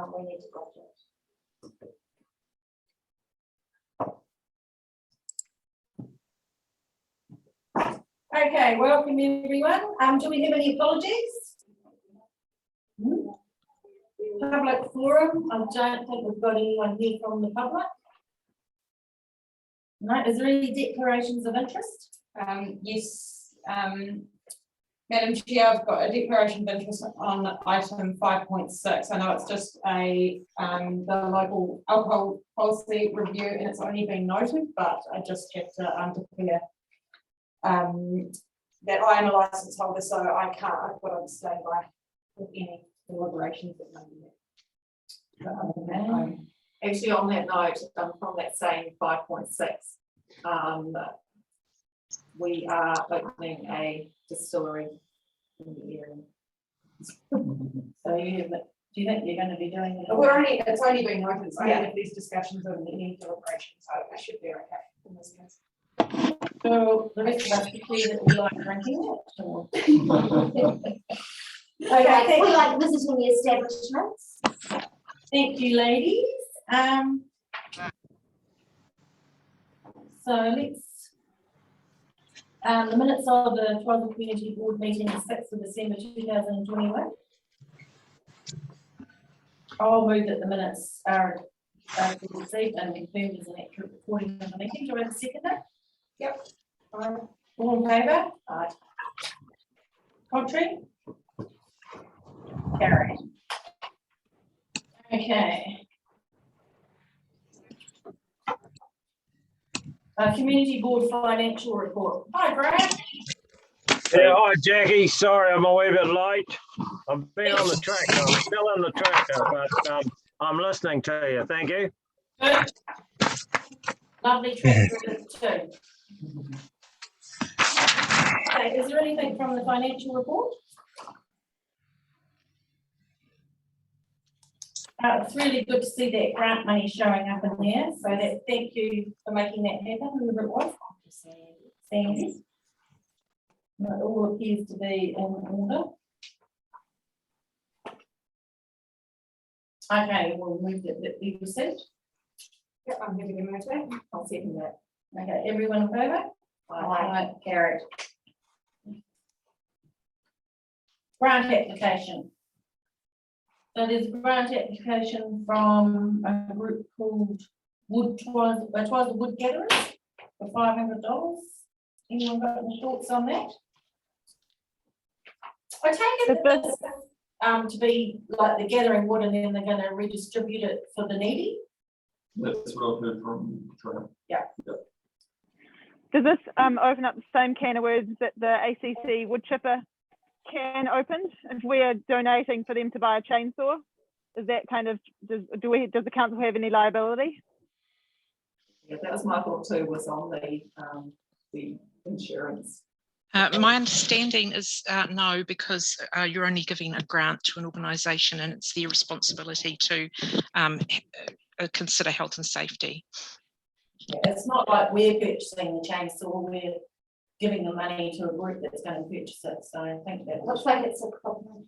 we need to go to it. Okay, welcome everyone. Do we have any apologies? Public forum, I don't think we've got anyone here from the public. No, is there any declarations of interest? Yes, Madam Chair, I've got a declaration of interest on item 5.6. I know it's just the local alcohol policy review and it's only been noted, but I just have to declare that I am a licence holder, so I've got to stay by with any deliberations that may be there. Actually, on that note, from that same 5.6, we are opening a distillery in the area. So do you think you're going to be doing it? It's only been noted, so Yeah. if these discussions of any deliberations, so I should be okay in this case. So the rest of us declare that we like drinking it, or? Okay, we like visiting the establishments. Thank you, ladies. So let's, the minutes of the Twizel Community Board meeting, the 6th of December 2021. I'll move that the minutes are received and confirmed as an accurate recording of the meeting. Do I have a seconder? Yep. All in favour? Aye. Contrary? Carried. Okay. Community Board Financial Report. Hi, Brad. Yeah, hi Jackie. Sorry, I'm a wee bit late. I've been on the tractor. I'm still on the tractor, but I'm listening to you. Thank you. Good. Lovely trip too. Okay, is there anything from the financial report? It's really good to see that grant money showing up in there. So that thank you for making that happen, whoever it was. Sandy. It all appears to be in order. Okay, we'll move that we received. Yep, I'm going to give it a go. I'll second that. Okay, everyone in favour? Aye. Carried. Grant application. So there's a grant application from a group called Twizel Wood Gatherers for $500. Anyone got any thoughts on that? I take it that this, to be like the gathering wood and then they're going to redistribute it for the needy. That's what I've heard from Trent. Does this open up the same can of worms that the ACC wood chipper can opened if we are donating for them to buy a chainsaw? Is that kind of, does the council have any liability? Yeah, that was my thought too, was on the insurance. My understanding is no, because you're only giving a grant to an organisation and it's their responsibility to consider health and safety. Yeah, it's not like we're purchasing the chainsaw, we're giving the money to a group that's going to purchase it. So I think that Looks like it's a problem.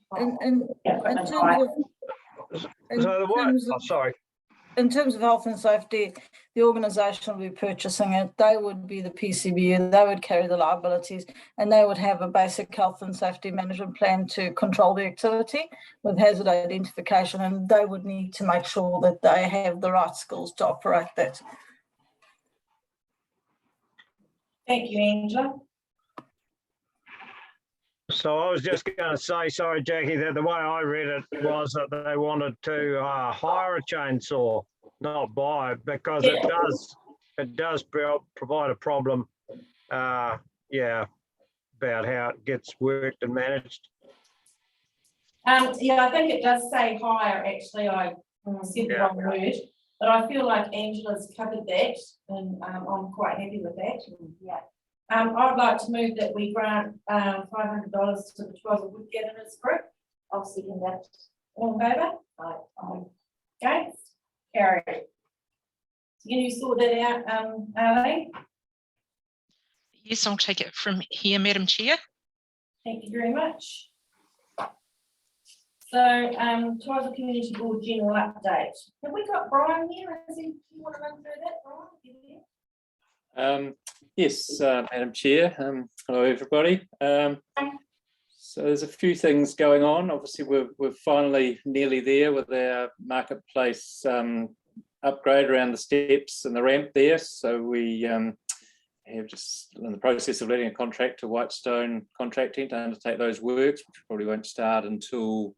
In terms of health and safety, the organisation will be purchasing it. They would be the PCBU, they would carry the liabilities, and they would have a basic health and safety management plan to control the activity with hazard identification, and they would need to make sure that they have the right skills to operate that. Thank you, Angela. So I was just going to say, sorry, Jackie, that the way I read it was that they wanted to hire a chainsaw, not buy, because it does provide a problem, about how it gets worked and managed. Yeah, I think it does say hire. Actually, I said the wrong word, but I feel like Angela's covered that, and I'm quite happy with that. Yeah. I'd like to move that we grant $500 to the Twizel Wood Gatherers group. I'll second that. All in favour? Aye. Against? Carried. Can you sort that out, Arlene? Yes, I'll take it from here, Madam Chair. Thank you very much. So, Twizel Community Board general update. Have we got Brian here? Is he, do you want to run through that, Brian? You there? Yes, Madam Chair. Hello, everybody. So there's a few things going on. Obviously, we're finally nearly there with our marketplace upgrade around the steps and the ramp there. So we have just in the process of letting a contract to Whitestone Contracting to undertake those works, which probably won't start until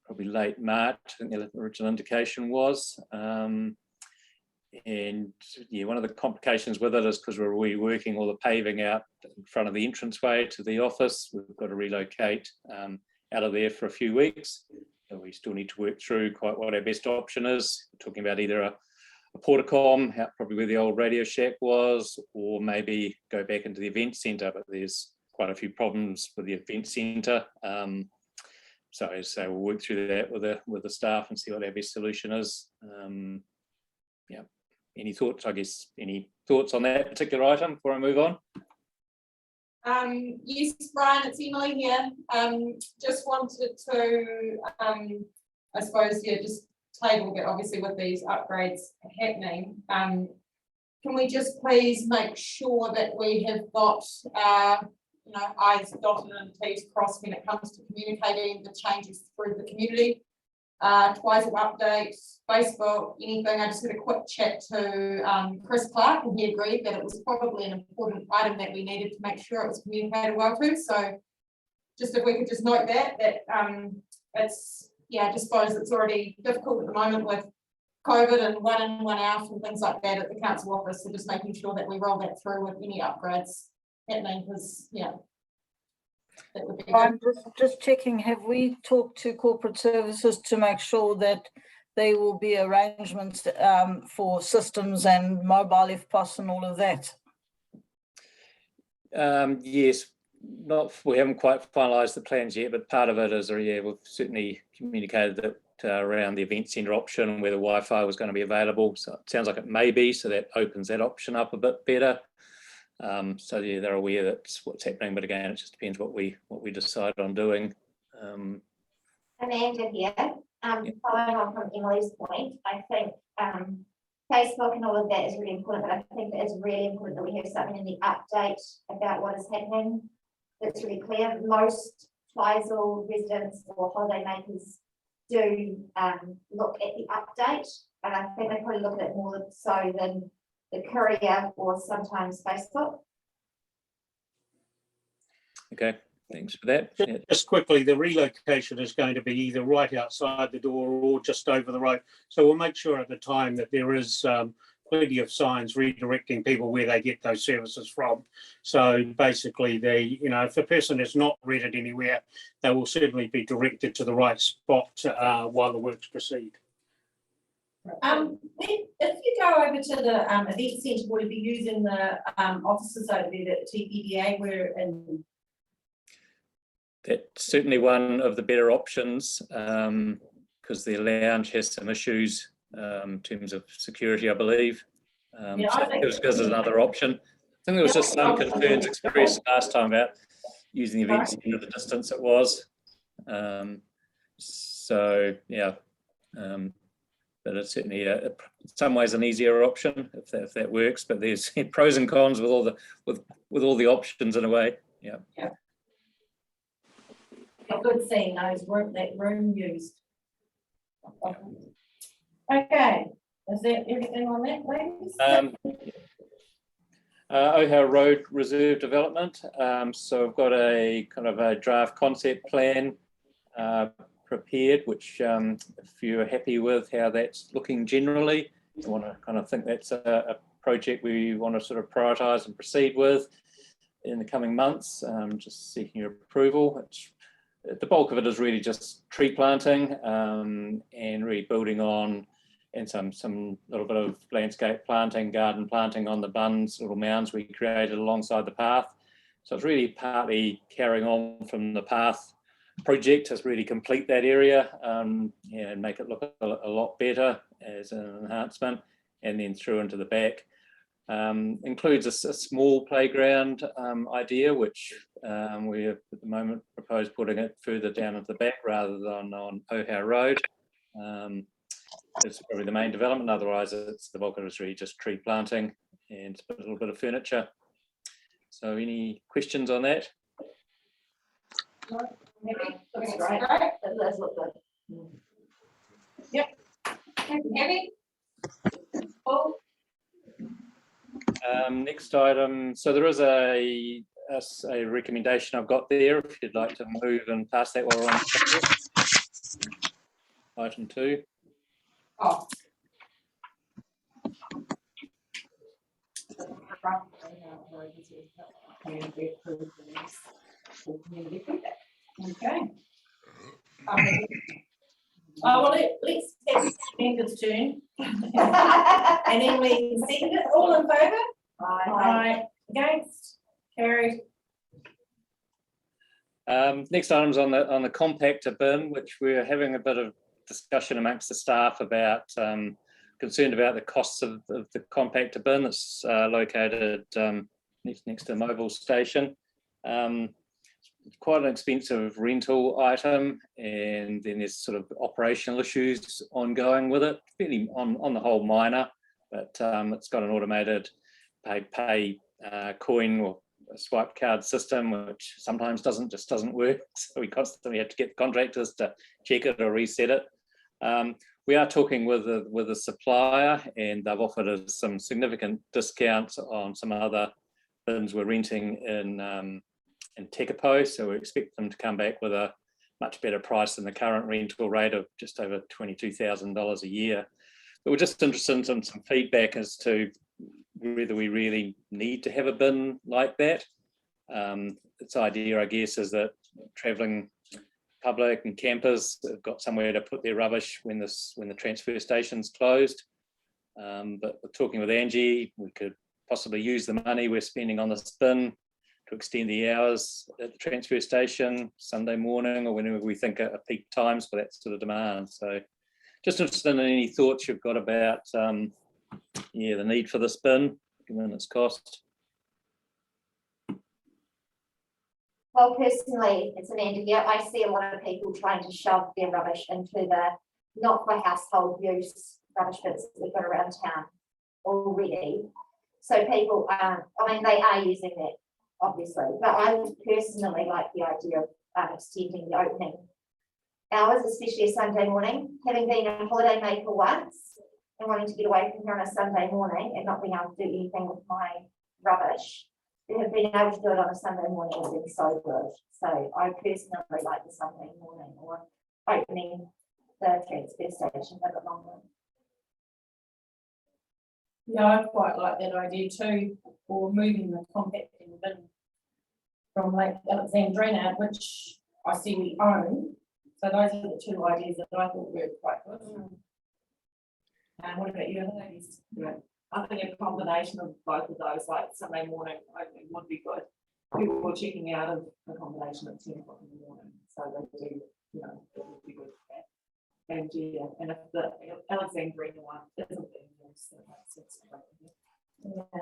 probably late March. I think the original indication was. And yeah, one of the complications with it is because we're reworking all the paving out in front of the entranceway to the office. We've got to relocate out of there for a few weeks. So we still need to work through quite what our best option is. We're talking about either a portacom, out probably where the old Radio Shack was, or maybe go back into the event centre, but there's quite a few problems with the event centre. So as I say, we'll work through that with the staff and see what our best solution is. Yeah. Any thoughts, I guess, any thoughts on that particular item before I move on? Yes, Brian, it's Emily here. Just wanted to, I suppose, yeah, just table that obviously with these upgrades happening. Can we just please make sure that we have got, you know, I's dotted and T's crossed when it comes to communicating the changes through the community? Twizel updates, Facebook, anything. I just had a quick chat to Chris Clark, and he agreed that it was probably an important item that we needed to make sure it was communicated well to. So just if we could just note that it's, yeah, I just suppose it's already difficult at the moment with COVID and one in, one out and things like that at the council office. So just making sure that we roll that through with any upgrades happening, because yeah, that would be good. I'm just checking, have we talked to corporate services to make sure that there will be arrangements for systems and mobile if possible and all of that? Yes, we haven't quite finalised the plans yet, but part of it is, yeah, we've certainly communicated that around the event centre option and whether Wi-Fi was going to be available. So it sounds like it may be, so that opens that option up a bit better. So yeah, they're aware that's what's happening, but again, it just depends what we decide on doing. Amanda here, following on from Emily's point, I think Facebook and all of that is really important, but I think it is really important that we have something in the update about what is happening that's really clear. Most Twizel residents or holiday makers do look at the update, and I think they probably look at it more so than the courier or sometimes Facebook. Okay, thanks for that. Yeah. Just quickly, the relocation is going to be either right outside the door or just over the road. So we'll make sure at the time that there is plenty of signs redirecting people where they get those services from. So basically, they, you know, if the person has not read it anywhere, they will certainly be directed to the right spot while the works proceed. If you go over to the event centre, will you be using the offices over there that TPDA were in? That's certainly one of the better options, because the lounge has some issues in terms of security, I believe. Yeah, so I think it was another option. I think there was just some concerns expressed last time about using the event centre, the distance it was. So yeah, but it's certainly in some ways an easier option if that works. But there's pros and cons with all the options in a way. Yeah. Yeah. A good seeing those room used. Okay, is that everything on that, ladies? O'Hare Road Reserve Development. So I've got a kind of a draft concept plan prepared, which if you're happy with how that's looking generally, I want to kind of think that's a project we want to sort of prioritise and proceed with in the coming months. Just seeking your approval. The bulk of it is really just tree planting and really building on, and some little bit of landscape planting, garden planting on the buns, little mounds we created alongside the path. So it's really partly carrying on from the path project to really complete that area and make it look a lot better as an enhancement, and then through into the back. Includes a small playground idea, which we have at the moment proposed putting it further down at the back rather than on O'Hare Road. It's probably the main development, otherwise it's the bulk of it is really just tree planting and a little bit of furniture. So any questions on that? Maybe, looks Looks great. great. It does look good. Heavy? Paul? Next item, so there is a recommendation I've got there, if you'd like to move and pass that while we're on. Item 2. Oh. Okay. Oh, well, let's take Amber's turn. And then we can second it. All in favour? Aye. Against? Carried. Next item's on the compactor bin, which we're having a bit of discussion amongst the staff about, concerned about the costs of the compactor bin that's located next to the mobile station. It's quite an expensive rental item, and then there's sort of operational issues ongoing with it, really on the whole minor, but it's got an automated pay coin or a swipe card system, which sometimes doesn't work. So we constantly have to get the contractors to check it or reset it. We are talking with a supplier, and they've offered us some significant discounts on some other bins we're renting in Tekapo, so we expect them to come back with a much better price than the current rental rate of just over $22,000 a year. But we're just interested in some feedback as to whether we really need to have a bin like that. Its idea, I guess, is that travelling public and campers have got somewhere to put their rubbish when the transfer station's closed. But we're talking with Angie, we could possibly use the money we're spending on this bin to extend the hours at the transfer station Sunday morning or whenever we think are peak times for that sort of demand. So just interested in any thoughts you've got about the need for this bin, given its cost. Well, personally, it's an end of year. I see a lot of people trying to shove their rubbish into the not for household use rubbish bins that we've got around town already. So people are, they are using that, obviously, but I would personally like the idea of extending the opening hours, especially a Sunday morning. Having been a holiday maker once and wanting to get away from here on a Sunday morning and not being able to do anything with my rubbish, to have been able to do it on a Sunday morning would be so good. So I personally like the Sunday morning or opening the transfer station a bit longer. Yeah, I quite like that idea too, or moving the compacting bin from Lake Alexandrina, which I see we own. So those are the two ideas that I thought were quite good. And what about you, other ladies? Yeah, I think a combination of both of those, like Sunday morning, I think would be good. People were checking out of accommodation at 10 o'clock in the morning, so they do, it would be good for that. And yeah, and if the Alexandrina one isn't being used, that makes sense. Yeah.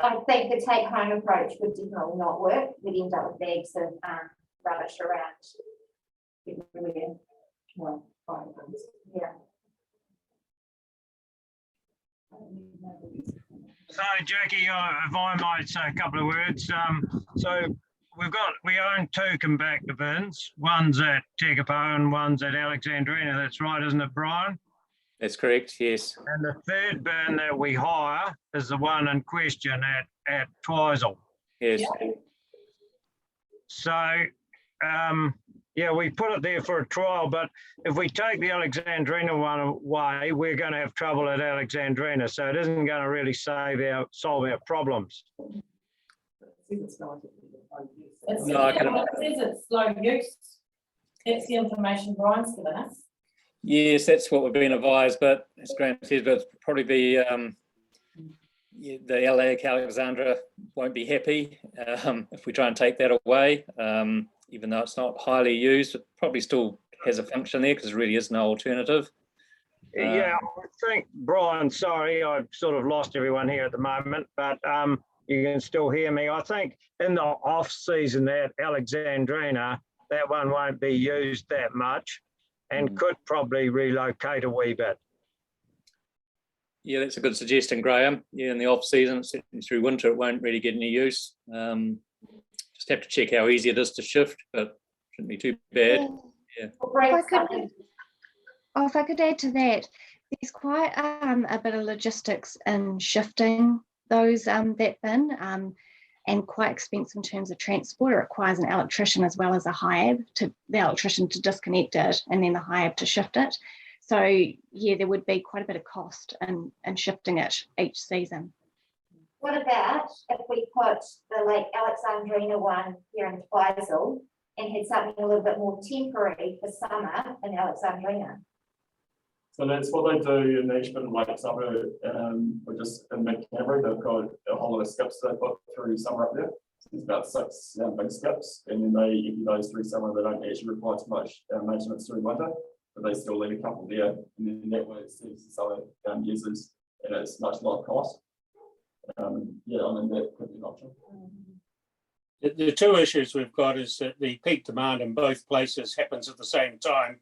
I think the take home approach would definitely not work. We'd end up with bags of rubbish around everywhere. Well, fine things. Yeah. So Jackie, if I might say a couple of words. So we own two compactor bins. One's at Tekapo and one's at Alexandrina. That's right, isn't it, Brian? That's correct, yes. And the third bin that we hire is the one in question at Twizel. Yes. So, we put it there for a trial, but if we take the Alexandrina one away, we're going to have trouble at Alexandrina. So it isn't going to really solve our problems. It's slow use. That's the information Brian's given us. Yes, that's what we've been advised, but as Graham says, but probably be the LA Alexandra won't be happy if we try and take that away. Even though it's not highly used, it probably still has a function there because there really is no alternative. Yeah, I think, Brian, sorry, I've sort of lost everyone here at the moment, but you can still hear me. I think in the off season at Alexandrina, that one won't be used that much and could probably relocate a wee bit. Yeah, that's a good suggestion, Graham. Yeah, in the off season, certainly through winter, it won't really get any use. Just have to check how easy it is to shift, but shouldn't be too bad. Yeah. If I could add to that, there's quite a bit of logistics in shifting those that bin, and quite expensive in terms of transport. It requires an electrician as well as a hiab, the electrician to disconnect it and then the hiab to shift it. So yeah, there would be quite a bit of cost in shifting it each season. What about if we put the Lake Alexandrina one here in Twizel and had something a little bit more temporary for summer in Alexandrina? So that's what they do in each bit of Lake Suburb, or just in mid-Canterbury. They've got a whole lot of skips they put through summer up there. So there's about 6 big skips, and then they empty those through summer. They don't actually require too much maintenance through winter, but they still leave a couple there, and then that way it serves the summer users, and it's much lower cost. Yeah, I mean, that could be an option. The two issues we've got is that the peak demand in both places happens at the same time.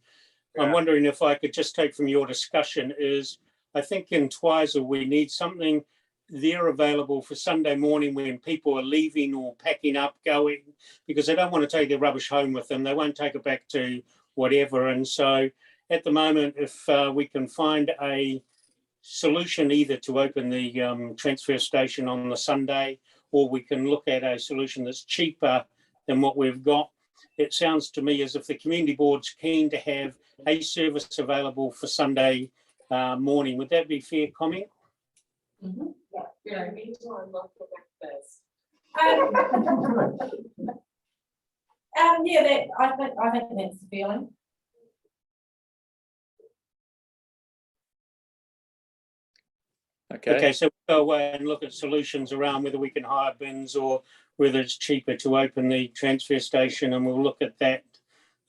Yeah. I'm wondering if I could just take from your discussion is, I think in Twizel we need something there available for Sunday morning when people are leaving or packing up, going, because they don't want to take their rubbish home with them. They won't take it back to whatever. And so at the moment, if we can find a solution either to open the transfer station on the Sunday, or we can look at a solution that's cheaper than what we've got. It sounds to me as if the community board's keen to have a service available for Sunday morning. Would that be fair comment? Mm-hmm. Yeah, meantime, I'll go back first. Yeah, I think that's the feeling. Okay, so we'll go away and look at solutions around whether we can hire bins or whether it's cheaper to open the transfer station, and we'll look at that.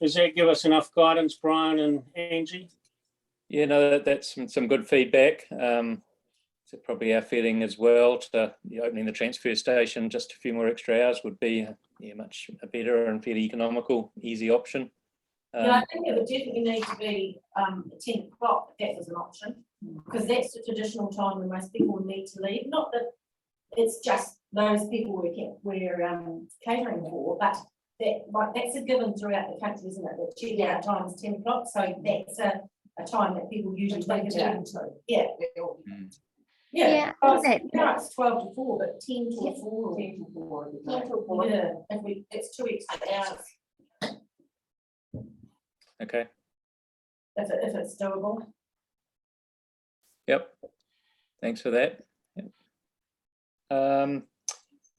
Does that give us enough guidance, Brian and Angie? Yeah, no, that's some good feedback. So probably our feeling as well to opening the transfer station, just a few more extra hours would be much better and fairly economical, easy option. Yeah, I think it would definitely need to be 10 o'clock, if that was an option, because that's the traditional time when most people would need to leave. Not that it's just those people we're catering for, but that's a given throughout the country, isn't it? That check-out time is 10 o'clock, so that's a time that people usually think about. Yeah. Yeah, it's 12 to 4, but 10 to 4. 10 to 4. 10 to 4. Yeah, it's 2 extra hours. Okay. If it's doable. Yep. Thanks for that. Yep.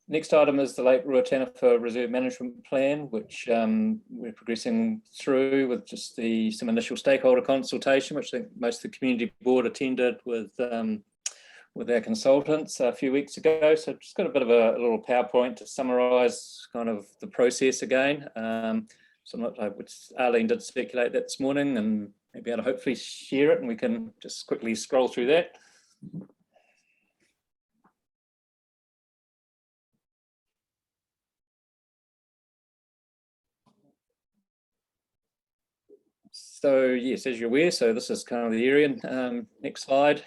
Next item is the Lake Rotana for Reserve Management Plan, which we're progressing through with just some initial stakeholder consultation, which I think most of the community board attended with our consultants a few weeks ago. So just got a bit of a little PowerPoint to summarise kind of the process again. So Arlene did circulate that this morning, and maybe able to hopefully share it, and we can just quickly scroll through that. So yes, as you're aware, so this is kind of the area. Next slide.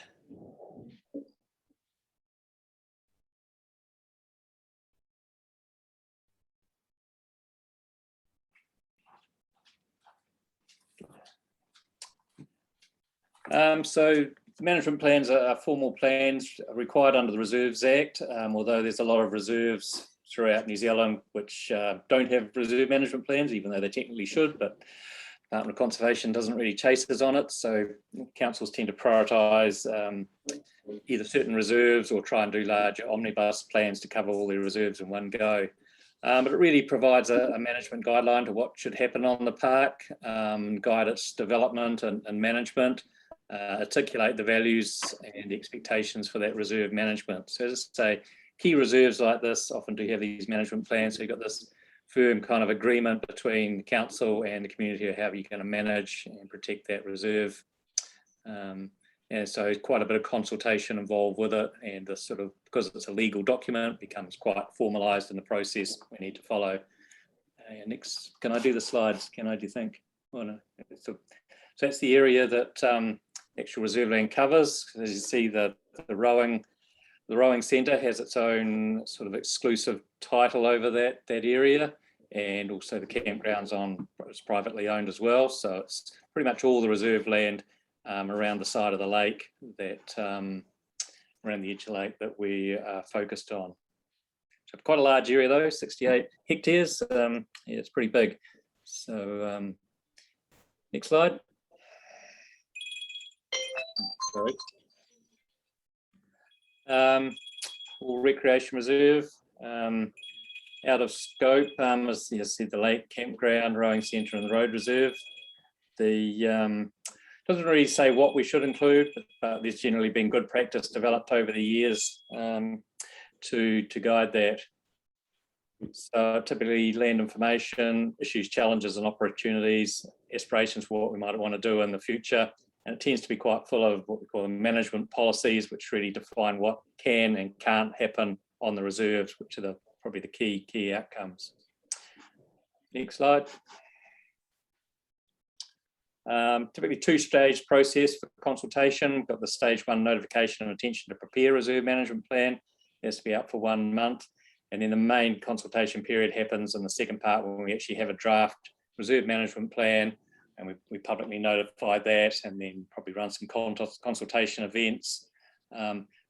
So management plans are formal plans required under the Reserves Act, although there's a lot of reserves throughout New Zealand which don't have reserve management plans, even though they technically should, but Department of Conservation doesn't really chase us on it. So councils tend to prioritise either certain reserves or try and do larger omnibus plans to cover all their reserves in one go. But it really provides a management guideline to what should happen on the park, guide its development and management, articulate the values and expectations for that reserve management. So as I say, key reserves like this often do have these management plans. So you've got this firm kind of agreement between the council and the community of how you're going to manage and protect that reserve. And so quite a bit of consultation involved with it, and the sort of, because it's a legal document, becomes quite formalised in the process we need to follow. Next, can I do the slides? Can I, do you think? Oh, no. So that's the area that actual reserve land covers. As you see, the rowing centre has its own sort of exclusive title over that area, and also the campground's is privately owned as well. So it's pretty much all the reserve land around the side of the lake, that around the edge of the lake, that we are focused on. So quite a large area though, 68 hectares. Yeah, it's pretty big. So next slide. Sorry. Recreation reserve, out of scope, as you see, the lake, campground, rowing centre and the road reserve. The doesn't really say what we should include, but there's generally been good practice developed over the years to guide that. So typically land information, issues, challenges and opportunities, aspirations for what we might want to do in the future. And it tends to be quite full of what we call management policies, which really define what can and can't happen on the reserves, which are probably the key outcomes. Next slide. Typically two-stage process for consultation. We've got the stage 1 notification of intention to prepare reserve management plan. It has to be out for 1 month. And then the main consultation period happens in the second part, when we actually have a draft reserve management plan, and we publicly notify that, and then probably run some consultation events.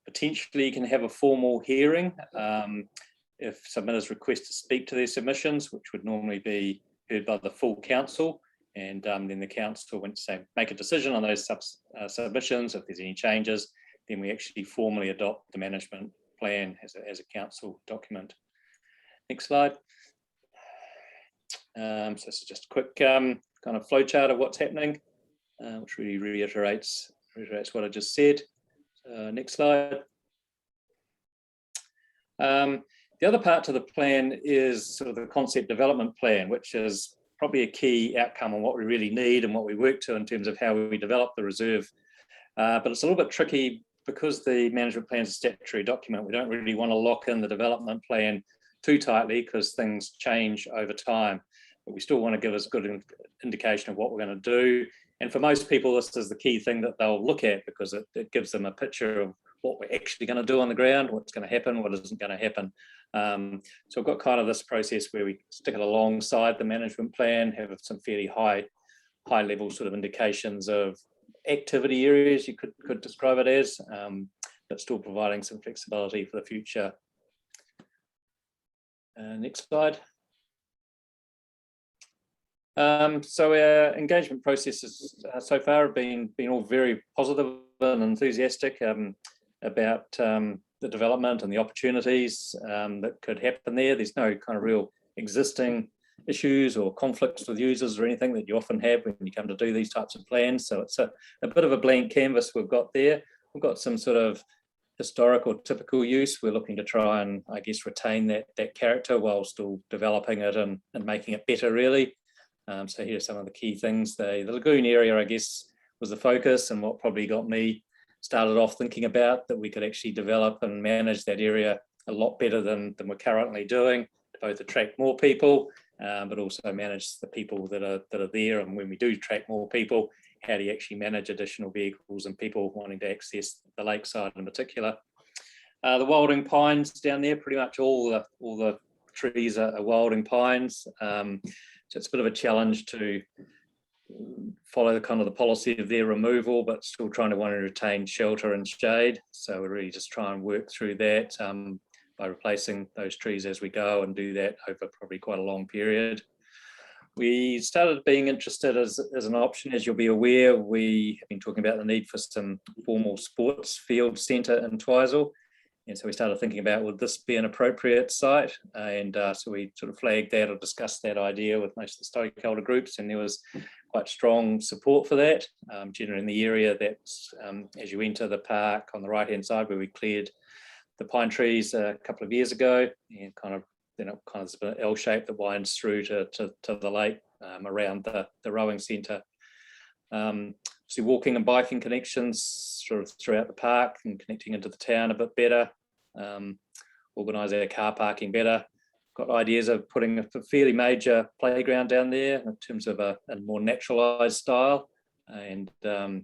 Potentially you can have a formal hearing if submitters request to speak to their submissions, which would normally be heard by the full council. And then the council went to say, make a decision on those submissions. If there's any changes, then we actually formally adopt the management plan as a council document. Next slide. So this is just a quick kind of flowchart of what's happening, which really reiterates what I just said. Next slide. The other part to the plan is sort of the concept development plan, which is probably a key outcome on what we really need and what we work to in terms of how we develop the reserve. But it's a little bit tricky because the management plan is a statutory document. We don't really want to lock in the development plan too tightly because things change over time. But we still want to give us a good indication of what we're going to do. And for most people, this is the key thing that they'll look at, because it gives them a picture of what we're actually going to do on the ground, what's going to happen, what isn't going to happen. So we've got kind of this process where we stick it alongside the management plan, have some fairly high level sort of indications of activity areas, you could describe it as, but still providing some flexibility for the future. Next slide. So our engagement processes so far have been all very positive and enthusiastic about the development and the opportunities that could happen there. There's no kind of real existing issues or conflicts with users or anything that you often have when you come to do these types of plans. So it's a bit of a blank canvas we've got there. We've got some sort of historic or typical use. We're looking to try and, I guess, retain that character while still developing it and making it better, really. So here's some of the key things. The lagoon area, I guess, was the focus, and what probably got me started off thinking about that we could actually develop and manage that area a lot better than we're currently doing, to both attract more people, but also manage the people that are there. And when we do attract more people, how do you actually manage additional vehicles and people wanting to access the lakeside in particular? The wilding pines down there, pretty much all the trees are wilding pines. So it's a bit of a challenge to follow the policy of their removal, but still trying to want to retain shelter and shade. So we're really just trying to work through that by replacing those trees as we go, and do that over probably quite a long period. We started being interested as an option, as you'll be aware. We have been talking about the need for some formal sports field centre in Twizel. And so we started thinking about, would this be an appropriate site? And so we sort of flagged that or discussed that idea with most of the stakeholder groups, and there was quite strong support for that. Generally in the area that's, as you enter the park on the right-hand side where we cleared the pine trees a couple of years ago, and kind of this L shape that winds through to the lake around the rowing centre. obviously walking and biking connections sort of throughout the park and connecting into the town a bit better, organise our car parking better. Got ideas of putting a fairly major playground down there in terms of a more naturalised style, and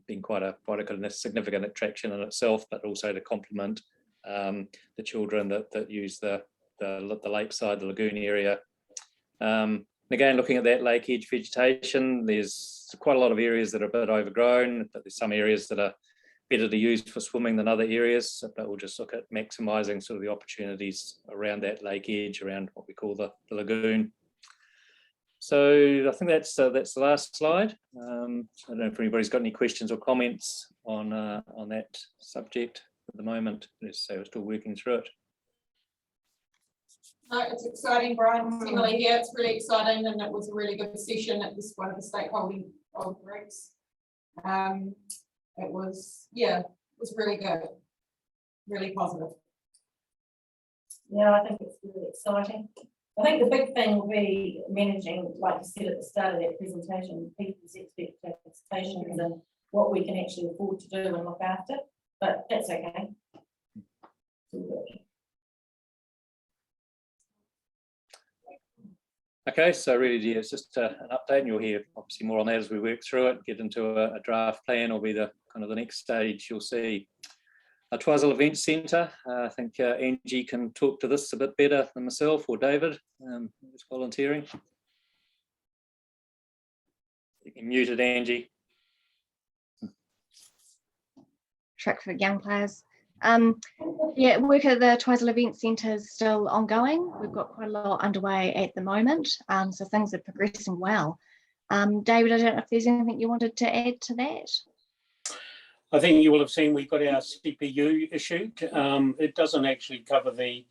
being quite a kind of significant attraction in itself, but also to complement the children that use the lakeside, the lagoon area. And again, looking at that lake edge vegetation, there's quite a lot of areas that are a bit overgrown, but there's some areas that are better to use for swimming than other areas. But we'll just look at maximising sort of the opportunities around that lake edge, around what we call the lagoon. So I think that's the last slide. I don't know if anybody's got any questions or comments on that subject at the moment. Let's say we're still working through it. No, it's exciting, Brian. Emily here. It's really exciting, and it was a really good session. It was one of the stakeholding groups. It was really good, really positive. Yeah, I think it's really exciting. I think the big thing will be managing, like you said at the start of that presentation, people's expectations and what we can actually afford to do and look after, but that's okay. Okay, so really, yeah, it's just an update, and you'll hear obviously more on that as we work through it, get into a draft plan, will be the kind of the next stage you'll see. Twizel Event Centre, I think Angie can talk to this a bit better than myself or David, who's volunteering. You can mute it, Angie. Trick for young players. Yeah, work at the Twizel Event Centre is still ongoing. We've got quite a lot underway at the moment, so things are progressing well. David, I don't know if there's anything you wanted to add to that? I think you will have seen we've got our CPU issued. It doesn't actually cover the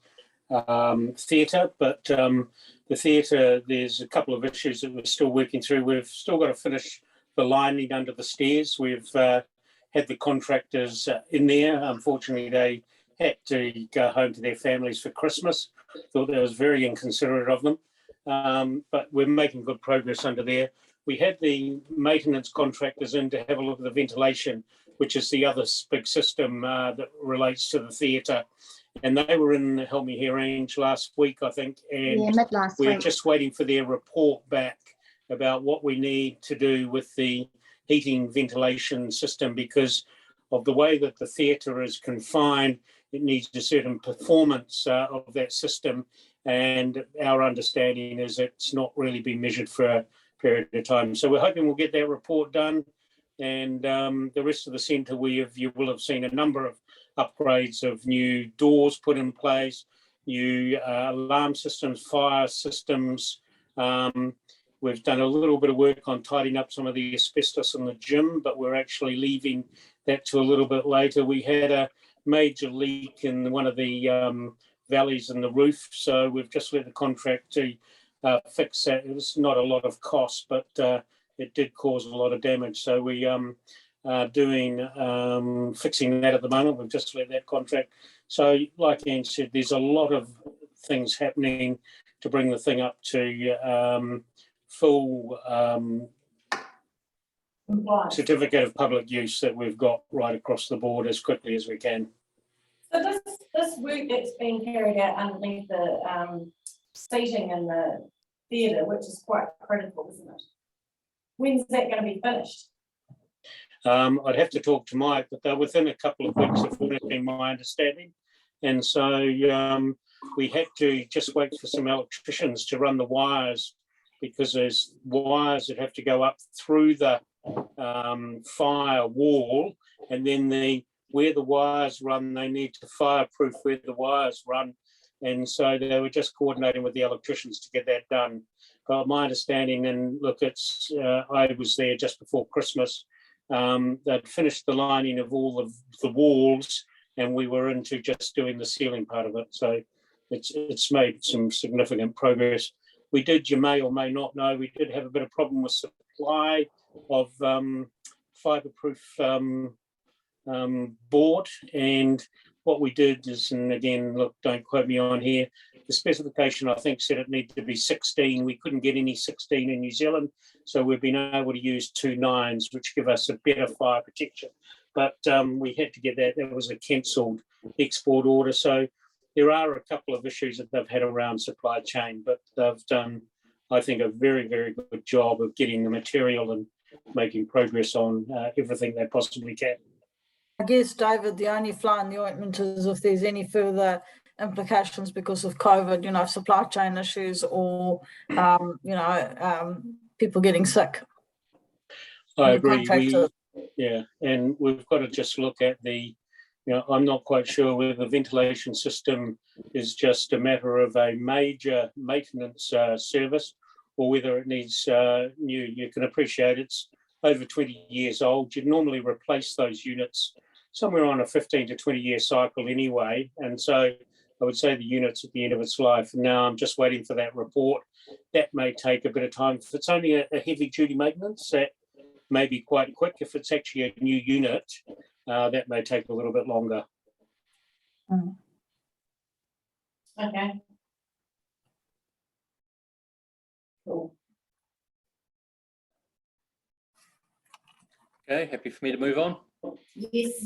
theatre, but the theatre, there's a couple of issues that we're still working through. We've still got to finish the lining under the stairs. We've had the contractors in there. Unfortunately, they had to go home to their families for Christmas. Thought that was very inconsiderate of them, but we're making good progress under there. We had the maintenance contractors in to have a look at the ventilation, which is the other big system that relates to the theatre. And they were in, help me here, Ange, last week, I think. And yeah, mid last week. We're just waiting for their report back about what we need to do with the heating ventilation system, because of the way that the theatre is confined. It needs a certain performance of that system. And our understanding is it's not really been measured for a period of time. So we're hoping we'll get that report done. And the rest of the centre, you will have seen a number of upgrades of new doors put in place, new alarm systems, fire systems. We've done a little bit of work on tidying up some of the asbestos in the gym, but we're actually leaving that to a little bit later. We had a major leak in one of the valleys in the roof, so we've just let the contractor fix that. It was not a lot of cost, but it did cause a lot of damage. So we are doing fixing that at the moment. We've just let that contract. So like Anne said, there's a lot of things happening to bring the thing up to full certificate of public use that we've got right across the board as quickly as we can. So this work that's being carried out underneath the seating in the theatre, which is quite critical, isn't it? When's that going to be finished? I'd have to talk to Mike, but they're within a couple of weeks, if that's been my understanding. And so we had to just wait for some electricians to run the wires, because there's wires that have to go up through the fire wall, and then where the wires run, they need to fireproof where the wires run. And so they were just coordinating with the electricians to get that done. But my understanding, and look, it's I was there just before Christmas, they'd finished the lining of all of the walls, and we were into just doing the ceiling part of it. So it's made some significant progress. We did, you may or may not know, we did have a bit of problem with supply of fiberproof board, and what we did is, and again, look, don't quote me on here, the specification I think said it needed to be 16. We couldn't get any 16 in New Zealand, so we've been able to use 2 9s, which give us a better fire protection. But we had to get that. That was a cancelled export order. So there are a couple of issues that they've had around supply chain, but they've done, I think, a very, very good job of getting the material and making progress on everything they possibly can. I guess, David, the only fly in the ointment is if there's any further implications because of COVID, you know, supply chain issues or, people getting sick. I agree. And we've got to just look at I'm not quite sure whether the ventilation system is just a matter of a major maintenance service or whether it needs new. You can appreciate it's over 20 years old. You'd normally replace those units somewhere on a 15 to 20 year cycle anyway. And so I would say the unit's at the end of its life. Now I'm just waiting for that report. That may take a bit of time. If it's only a heavy duty maintenance, that may be quite quick. If it's actually a new unit, that may take a little bit longer. Okay. Cool. Okay, happy for me to move on. Yes.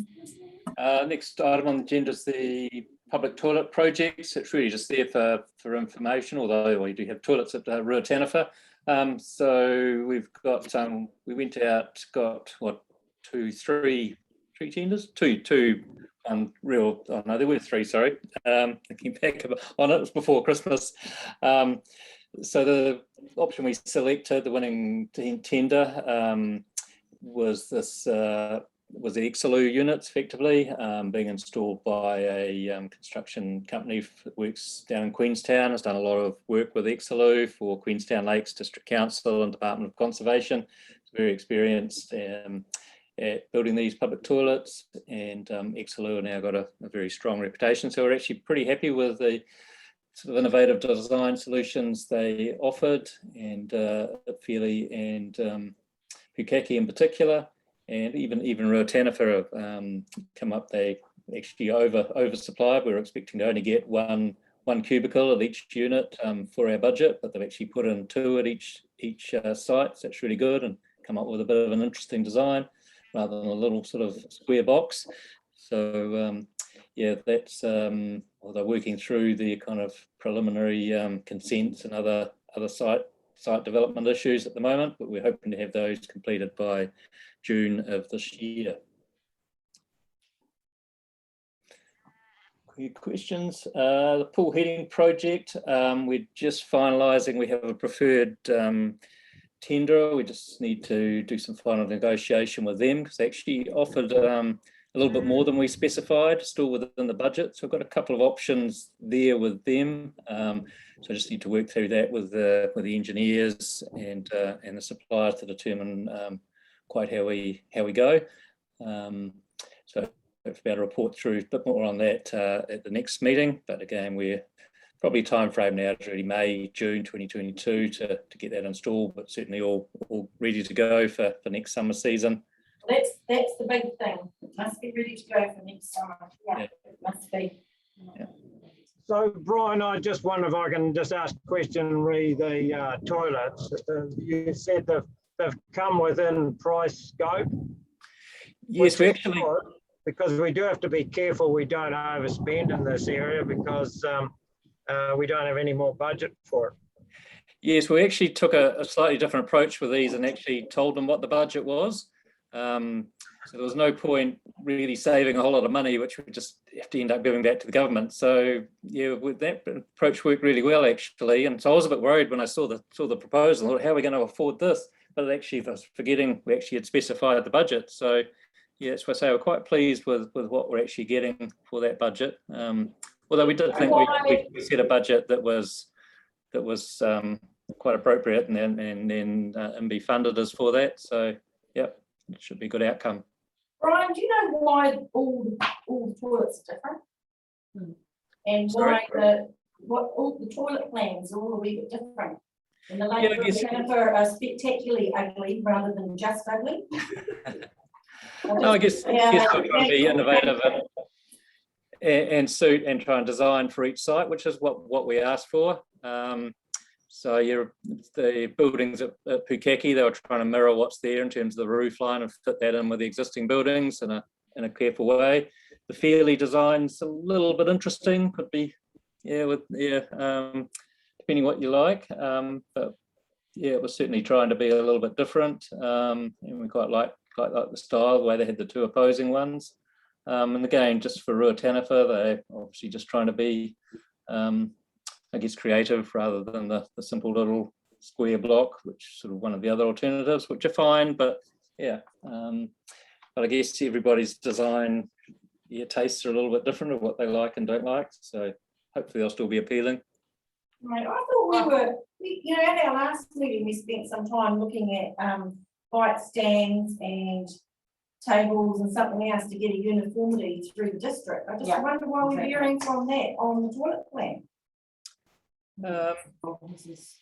Next item on the agenda is the public toilet projects. It's really just there for information, although we do have toilets at Rotana. So we've got, we went out, got what, three tenders? Two, real, oh no, there were 3, sorry. Thinking back on it, it was before Christmas. So the option we selected, the winning tender, was this, was the Exeloo units effectively being installed by a construction company that works down in Queenstown. Has done a lot of work with Exeloo for Queenstown Lakes District Council and Department of Conservation. It's very experienced at building these public toilets, and Exeloo have now got a very strong reputation. So we're actually pretty happy with the sort of innovative design solutions they offered, and Feely and Pukaki in particular. And even Rotana have come up, they actually oversupplied. We were expecting to only get one cubicle at each unit for our budget, but they've actually put in 2 at each site. So that's really good, and come up with a bit of an interesting design rather than a little sort of square box. So yeah, that's well, they're working through the kind of preliminary consents and other site development issues at the moment, but we're hoping to have those completed by June of this year. Questions? The pool heating project, we're just finalising. We have a preferred tenderer. We just need to do some final negotiation with them because they actually offered a little bit more than we specified, still within the budget. So I've got a couple of options there with them. So I just need to work through that with the engineers and the suppliers to determine quite how we go. So I'll be able to report through a bit more on that at the next meeting. But again, we're probably time frame now is really May, June 2022 to get that installed, but certainly all ready to go for next summer season. That's the big thing. It must be ready to go for next summer. Yeah, it must be. Yeah. So Brian, I just wonder if I can just ask a question re the toilets. You said they've come within price scope. Yes, we actually, because we do have to be careful we don't overspend in this area because we don't have any more budget for it. Yes, we actually took a slightly different approach with these and actually told them what the budget was. So there was no point really saving a whole lot of money, which we just have to end up giving back to the government. So yeah, with that approach worked really well actually. And so I was a bit worried when I saw the proposal. I thought, how are we going to afford this? But actually, I was forgetting we actually had specified the budget. So yeah, that's why I say we're quite pleased with what we're actually getting for that budget. Although we did think we set a budget that was quite appropriate and be funded as for that. So yep, it should be a good outcome. Brian, do you know why all the toilets are different? And why all the toilet plans are all a wee bit different? And the Lakes are spectacularly ugly rather than just ugly. No, I guess we're trying to be innovative and suit and try and design for each site, which is what we asked for. So the buildings at Pukaki, they were trying to mirror what's there in terms of the roof line and fit that in with the existing buildings in a careful way. The Fairley design's a little bit interesting, could be, depending what you like. But yeah, it was certainly trying to be a little bit different. And we quite like the style, the way they had the two opposing ones. And again, just for Rotana, they're obviously just trying to be, I guess, creative rather than the simple little square block, which is sort of one of the other alternatives, which are fine, but yeah. But I guess everybody's design, tastes are a little bit different of what they like and don't like. So hopefully they'll still be appealing. Right, I thought at our last meeting, we spent some time looking at bike stands and tables and something else to get a uniformity through the district. I just wonder why we're veering from that on the toilet plan. I just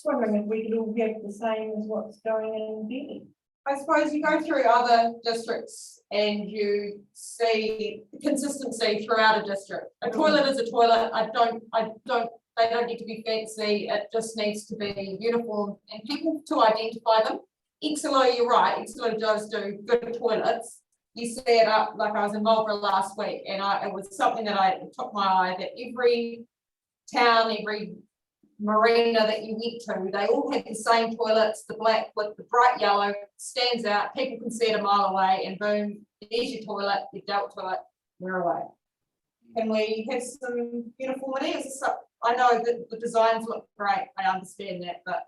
wondering if we could all have the same as what's going in Benny. I suppose you go through other districts and you see consistency throughout a district. A toilet is a toilet. They don't need to be fancy. It just needs to be uniform and people to identify them. Exelo, you're right. Exelo does do good toilets. You see it up, like I was in Marlborough last week, and it was something that took my eye, that every town, every marina that you went to, they all had the same toilets, the black with the bright yellow, stands out, people can see it a mile away, and boom, there's your toilet, your adult toilet, you're away. Can we have some uniformity? I know that the designs look great, I understand that, but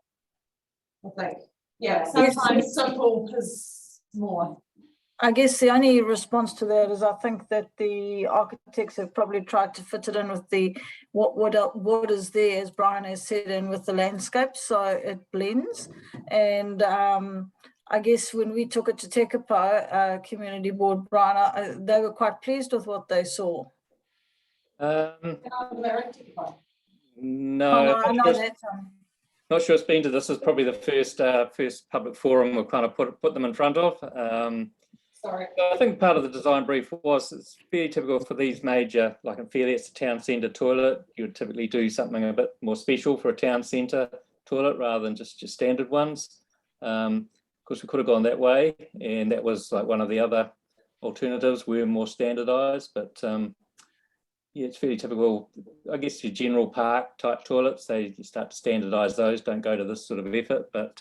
I think, sometimes simple is more. I guess the only response to that is I think that the architects have probably tried to fit it in with the what is there, as Brian has said, in with the landscape, so it blends. And I guess when we took it to Tekapo Community Board, Brian, they were quite pleased with what they saw. No, I know that. Not sure it's been to this. Is probably the first public forum we've kind of put them in front of. Sorry. I think part of the design brief was it's fairly typical for these major, like in Fairley, it's a town centre toilet. You would typically do something a bit more special for a town centre toilet rather than just your standard ones. Of course, we could have gone that way, and that was like one of the other alternatives were more standardised. But it's fairly typical. I guess your general park type toilets, you start to standardise those. Don't go to this sort of effort, but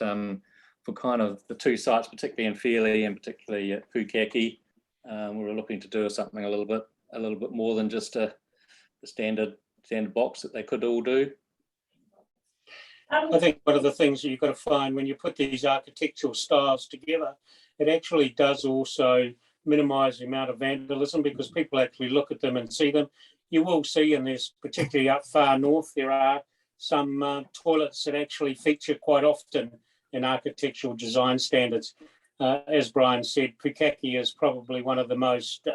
for kind of the two sites, particularly in Fairley and particularly at Pukaki, we were looking to do something a little bit more than just the standard box that they could all do. I think one of the things that you've got to find when you put these architectural styles together, it actually does also minimise the amount of vandalism because people actually look at them and see them. You will see, and there's particularly up far north, there are some toilets that actually feature quite often in architectural design standards. As Brian said, Pukaki is probably one of the most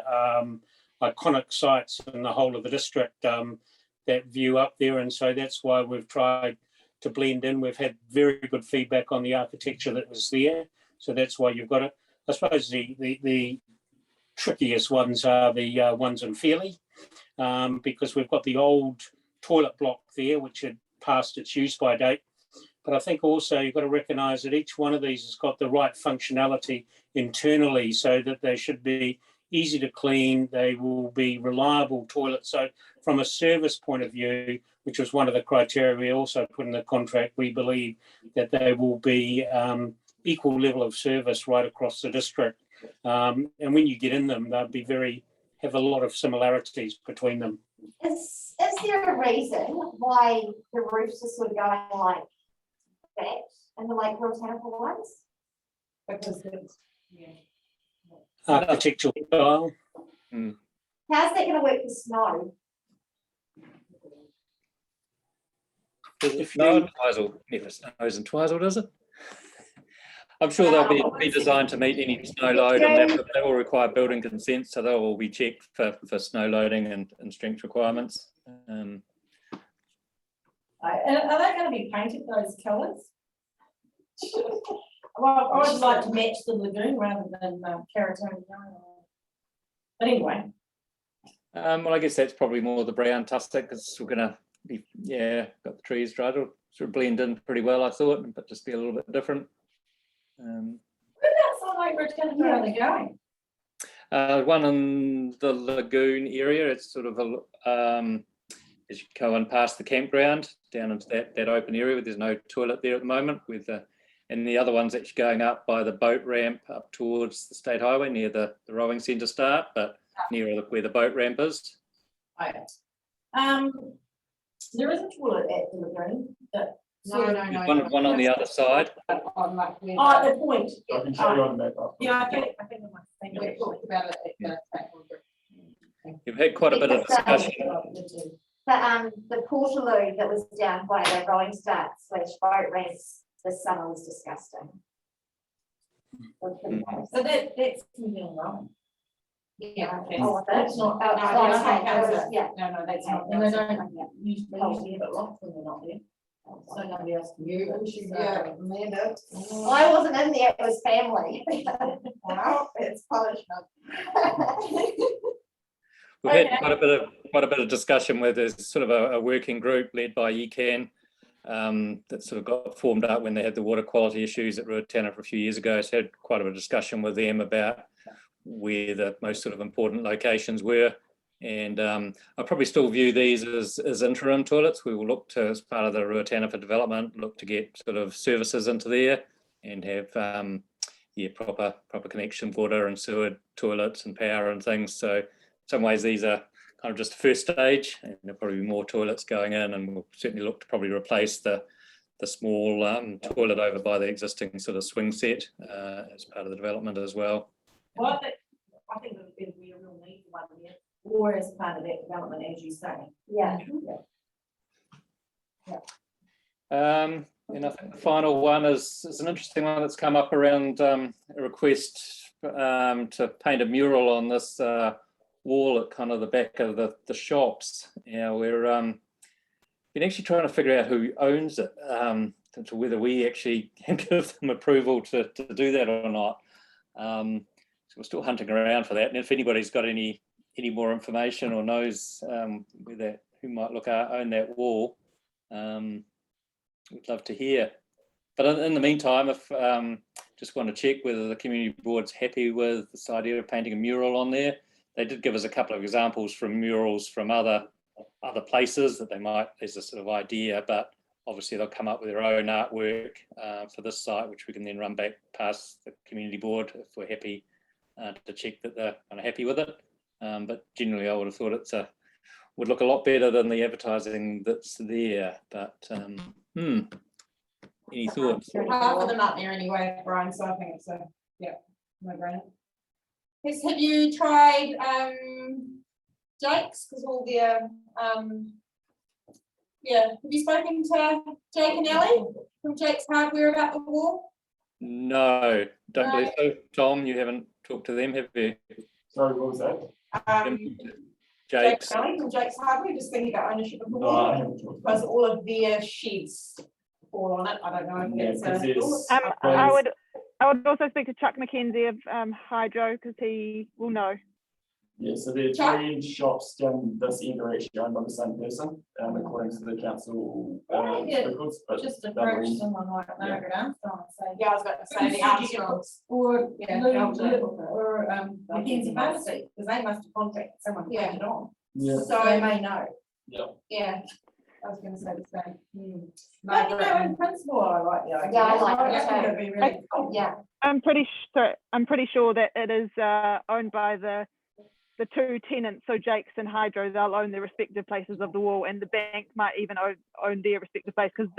iconic sites in the whole of the district, that view up there. And so that's why we've tried to blend in. We've had very good feedback on the architecture that was there. So that's why you've got it. I suppose the trickiest ones are the ones in Fairley, because we've got the old toilet block there, which had passed its use by date. But I think also you've got to recognise that each one of these has got the right functionality internally so that they should be easy to clean, they will be reliable toilets. So from a service point of view, which was one of the criteria we also put in the contract, we believe that they will be equal level of service right across the district. And when you get in them, they'll have a lot of similarities between them. Is there a reason why the roofs are sort of going like that and the like Rotana ones? Because it's, architectural style. How's that going to work for snow? No, Twizel never snows in Twizel, does it? I'm sure they'll be designed to meet any snow load, and that will require building consent, so they'll all be checked for snow loading and strength requirements. Are they going to be painted those colours? Well, I would like to match the lagoon rather than Caratoni. But anyway, Well, I guess that's probably more the brown tussock because we're gonna be, yeah, got the trees dried. It'll sort of blend in pretty well, I thought, but just be a little bit different. whereabouts on Lake Rotana are they going? One in the lagoon area. It's sort of as you go on past the campground down into that open area where there's no toilet there at the moment. And the other one's actually going up by the boat ramp up towards the state highway near the rowing centre start, but near where the boat ramp is. Right. There is a toilet at the lagoon that. No. One on the other side. On like where Oh, the point. I can show you on the map. Yeah, I think I might we talked about it at the table. You've had quite a bit of discussion. The portaloo that was down by the rowing start / boat race this summer was disgusting. So that's something wrong. Yeah. Oh, That's not. Oh, yeah. No, that's not. And they don't usually have it locked when they're not there. So nobody else can use it. Yeah, Amanda. I wasn't in there, it was family. Wow, it's punishment. We've had quite a bit of discussion where there's sort of a working group led by ECAN that sort of got formed up when they had the water quality issues at Rotana for a few years ago. So had quite a bit of discussion with them about where the most sort of important locations were. And I probably still view these as interim toilets. We will look to, as part of the Rotana for development, look to get sort of services into there and have proper connection, water and sewer, toilets and power and things. So in some ways these are kind of just the first stage, and there'll probably be more toilets going in, and we'll certainly look to probably replace the small toilet over by the existing sort of swing set as part of the development as well. Well, I think there'd be a real need for one there, or as part of that development, as you say. Yeah. And I think the final one is an interesting one that's come up around a request to paint a mural on this wall at kind of the back of the shops. We're been actually trying to figure out who owns it, to whether we actually can give them approval to do that or not. So we're still hunting around for that. And if anybody's got any more information or knows who might own that wall, we'd love to hear. But in the meantime, if just want to check whether the community board's happy with this idea of painting a mural on there. They did give us a couple of examples from murals from other places that they might, as a sort of idea, but obviously they'll come up with their own artwork for this site, which we can then run back past the community board if we're happy to check that they're kind of happy with it. But generally, I would have thought would look a lot better than the advertising that's there. But any thoughts? Half of them aren't there anyway, Brian, so I think it's no-brainer. Have you tried Jake's? Because all their have you spoken to Jake and Ellie from Jake's Hardware about the wall? No, don't believe so. Tom, you haven't talked to them, have you? Sorry, what was that? Jake's. Ellie from Jake's Hardware, just thinking about ownership of the No, wall. I haven't talked. Because all of their sheds fall on it. I don't know if it's I would also speak to Chuck Mackenzie of Hydro, because he will know. Yeah, so there are 3 shops down this end are actually owned by the same person, according to the council records. But Just approach someone like Margaret Armstrong and say. Yeah, I was about to say the Armstrongs. Or Yeah, Mackenzie Pharmacy, because they must have contacted someone to put it on. Yeah. So they may know. Yeah, I was going to say the same. But you know, in principle, I like the idea. Yeah, I like it think too. it'd be really cool. Yeah. I'm pretty sure that it is owned by the 2 tenants. So Jake's and Hydro, they'll own their respective places of the wall, and the bank might even own their respective place, because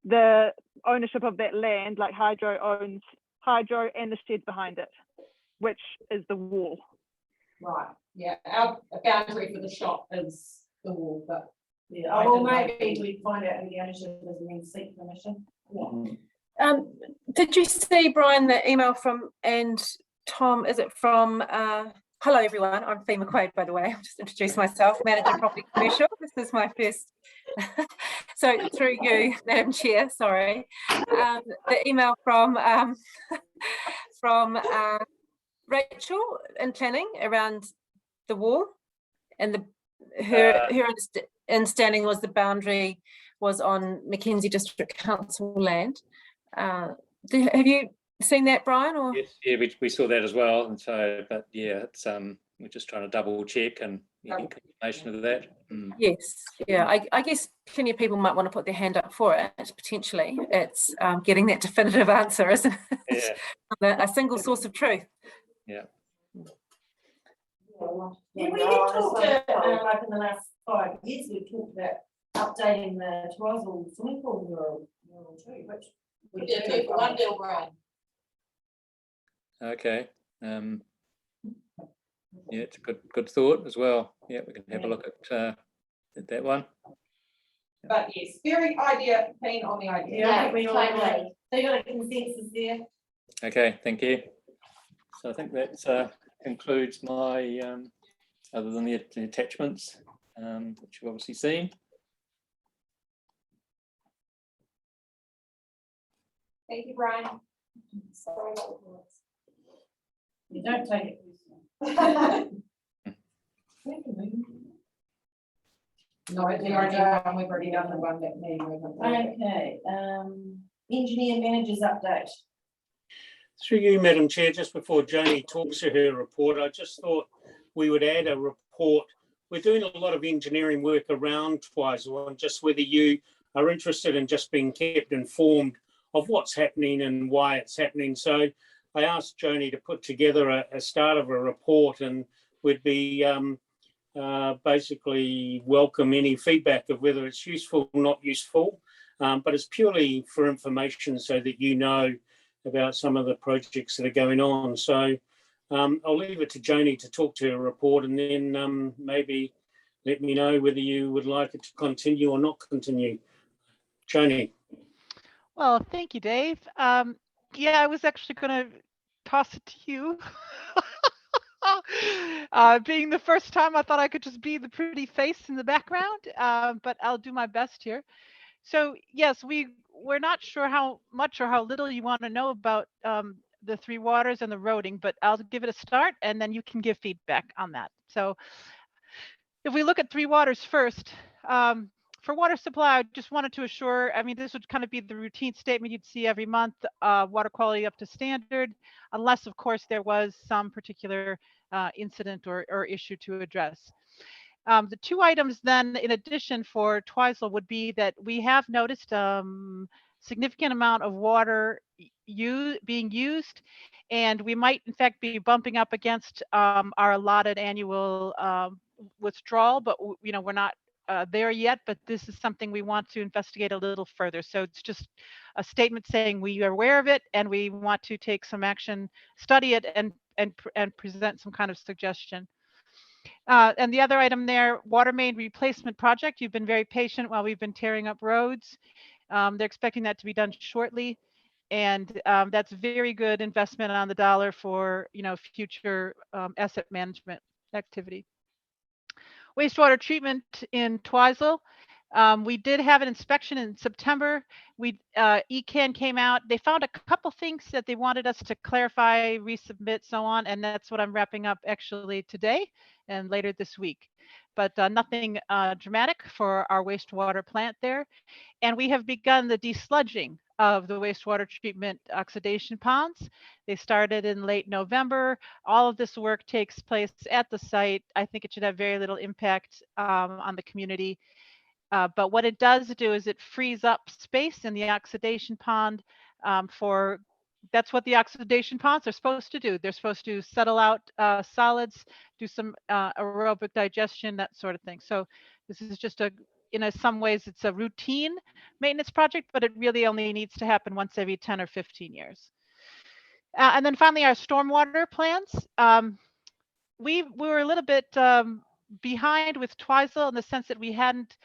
the ownership of that land, like Hydro owns Hydro and the shed behind it, which is the wall. Right, yeah, our boundary for the shop is the wall, but Yeah, well, maybe we find out who the ownership is and then seek permission. Did you see, Brian, the email from, and Tom, is it from, hello everyone, I'm Fee McQuaid, by the way, I'll just introduce myself, Manager Property Commercial. This is my first, so through you, Madam Chair, sorry. The email from Rachel in planning around the wall, and her understanding was the boundary was on Mackenzie District Council land. Have you seen that, Brian? Or Yes, yeah, we saw that as well, and so, but yeah, it's we're just trying to double check and get confirmation of that. Yes, yeah, I guess plenty of people might want to put their hand up for it. Potentially, it's getting that definitive answer, isn't it? Yeah. A single source of truth. Yeah. Yeah, we have talked, like in the last 5 years, we've talked about updating the Twizel swimming pool mural too, which we Yeah, do. for one deal, Brian. Okay. Yeah, it's a good thought as well. Yeah, we can have a look at that one. But yes, very keen on the idea. Yeah, I think we all totally. they got a consensus there. Okay, thank you. So I think that concludes my, other than the attachments, which you've obviously seen. Thank you, Brian. Sorry about the voice. You don't take it. No, we already done, we've already done the one that meeting. Okay, engineer managers update. Through you, Madam Chair, just before Joni talks to her report, I just thought we would add a report. We're doing a lot of engineering work around Twizel, and just whether you are interested in just being kept informed of what's happening and why it's happening. So I asked Joni to put together a start of a report, and we'd be basically welcome any feedback of whether it's useful or not useful, but it's purely for information so that you know about some of the projects that are going on. So I'll leave it to Joni to talk to her report, and then maybe let me know whether you would like it to continue or not continue. Joni. Well, thank you, Dave. Yeah, I was actually going to toss it to you. Being the first time, I thought I could just be the pretty face in the background, but I'll do my best here. So yes, we're not sure how much or how little you want to know about the Three Waters and the roading, but I'll give it a start and then you can give feedback on that. So if we look at Three Waters first, for water supply, I just wanted to assure, I mean, this would kind of be the routine statement you'd see every month, water quality up to standard, unless of course there was some particular incident or issue to address. The two items then in addition for Twizel would be that we have noticed significant amount of water being used, and we might in fact be bumping up against our allotted annual withdrawal, but we're not there yet, but this is something we want to investigate a little further. So it's just a statement saying we are aware of it and we want to take some action, study it, and present some kind of suggestion. And the other item there, water main replacement project. You've been very patient while we've been tearing up roads. They're expecting that to be done shortly. And that's very good investment on the dollar for future asset management activity. Wastewater treatment in Twizel. We did have an inspection in September. ECAN came out. They found a couple things that they wanted us to clarify, resubmit, so on, and that's what I'm wrapping up actually today and later this week. But nothing dramatic for our wastewater plant there. And we have begun the desludging of the wastewater treatment oxidation ponds. They started in late November. All of this work takes place at the site. I think it should have very little impact on the community. But what it does do is it frees up space in the oxidation pond that's what the oxidation ponds are supposed to do. They're supposed to settle out solids, do some aerobic digestion, that sort of thing. So this is just in some ways, it's a routine maintenance project, but it really only needs to happen once every 10 or 15 years. And then finally, our stormwater plans. We were a little bit behind with Twizel in the sense that we hadn't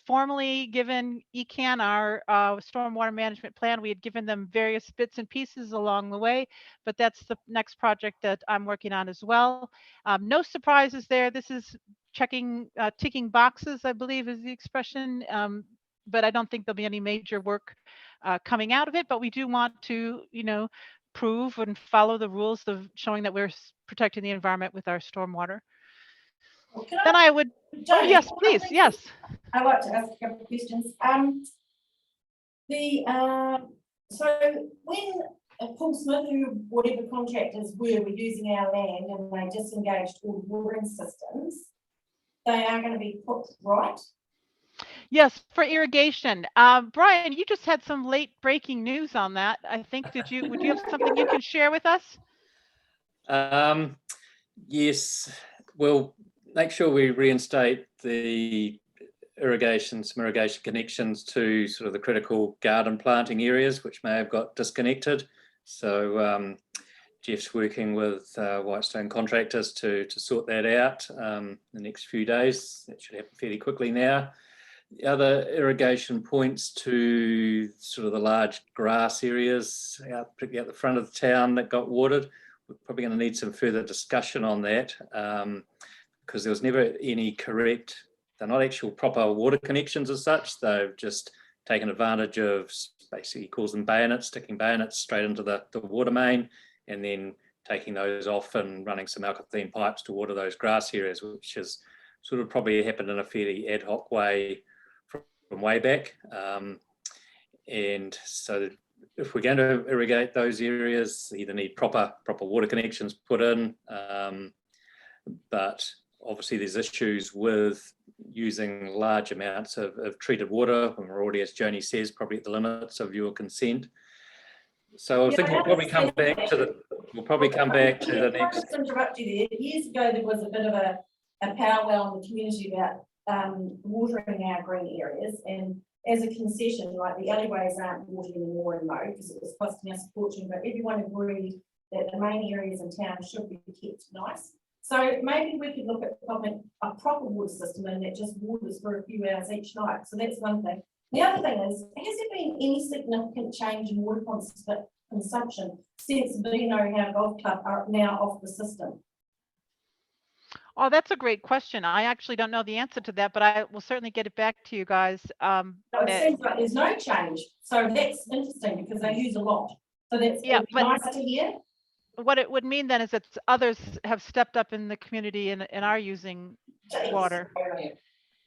formally given ECAN our stormwater management plan. We had given them various bits and pieces along the way, but that's the next project that I'm working on as well. No surprises there. This is ticking boxes, I believe is the expression, but I don't think there'll be any major work coming out of it, but we do want to, prove and follow the rules of showing that we're protecting the environment with our stormwater, Well, then I would, oh, Jodie, yes, one please, thing yes. I'd like to ask a couple of questions. So when Paul Smith, who whatever contractors were using our land and they disengaged all the watering systems, they are going to be put right. Yes, for irrigation. Brian, you just had some late breaking news on that. I think, would you have something you can share with us? Yes, we'll make sure we reinstate the some irrigation connections to sort of the critical garden planting areas, which may have got disconnected. So Jeff's working with Whitestone contractors to sort that out the next few days. That should happen fairly quickly now. The other irrigation points to sort of the large grass areas, particularly at the front of the town that got watered. We're probably going to need some further discussion on that because there was never any correct, they're not actual proper water connections as such. They've just taken advantage of, basically calls them bayonets, sticking bayonets straight into the water main and then taking those off and running some alkaline pipes to water those grass areas, which has sort of probably happened in a fairly ad hoc way from way back. And so if we're going to irrigate those areas, they either need proper water connections put in, but obviously there's issues with using large amounts of treated water when we're already, as Joni says, probably at the limits of your consent. So I think we'll probably come back to the next. I'll just interrupt you there. Years ago, there was a bit of a powwow in the community about watering our green areas, and as a concession, like the alleyways aren't watered anymore in mode because it was costing us a fortune, but everyone agreed that the main areas in town should be kept nice. So maybe we could look at a proper water system and that just waters for a few hours each night. So that's one thing. The other thing is, has there been any significant change in water consumption since Vino Howe Golf Club are now off the system? Oh, that's a great question. I actually don't know the answer to that, but I will certainly get it back to you guys. No, it seems like there's no change. So that's interesting because they use a lot. So that's nice to hear. What it would mean then is that others have stepped up in the community and are using water.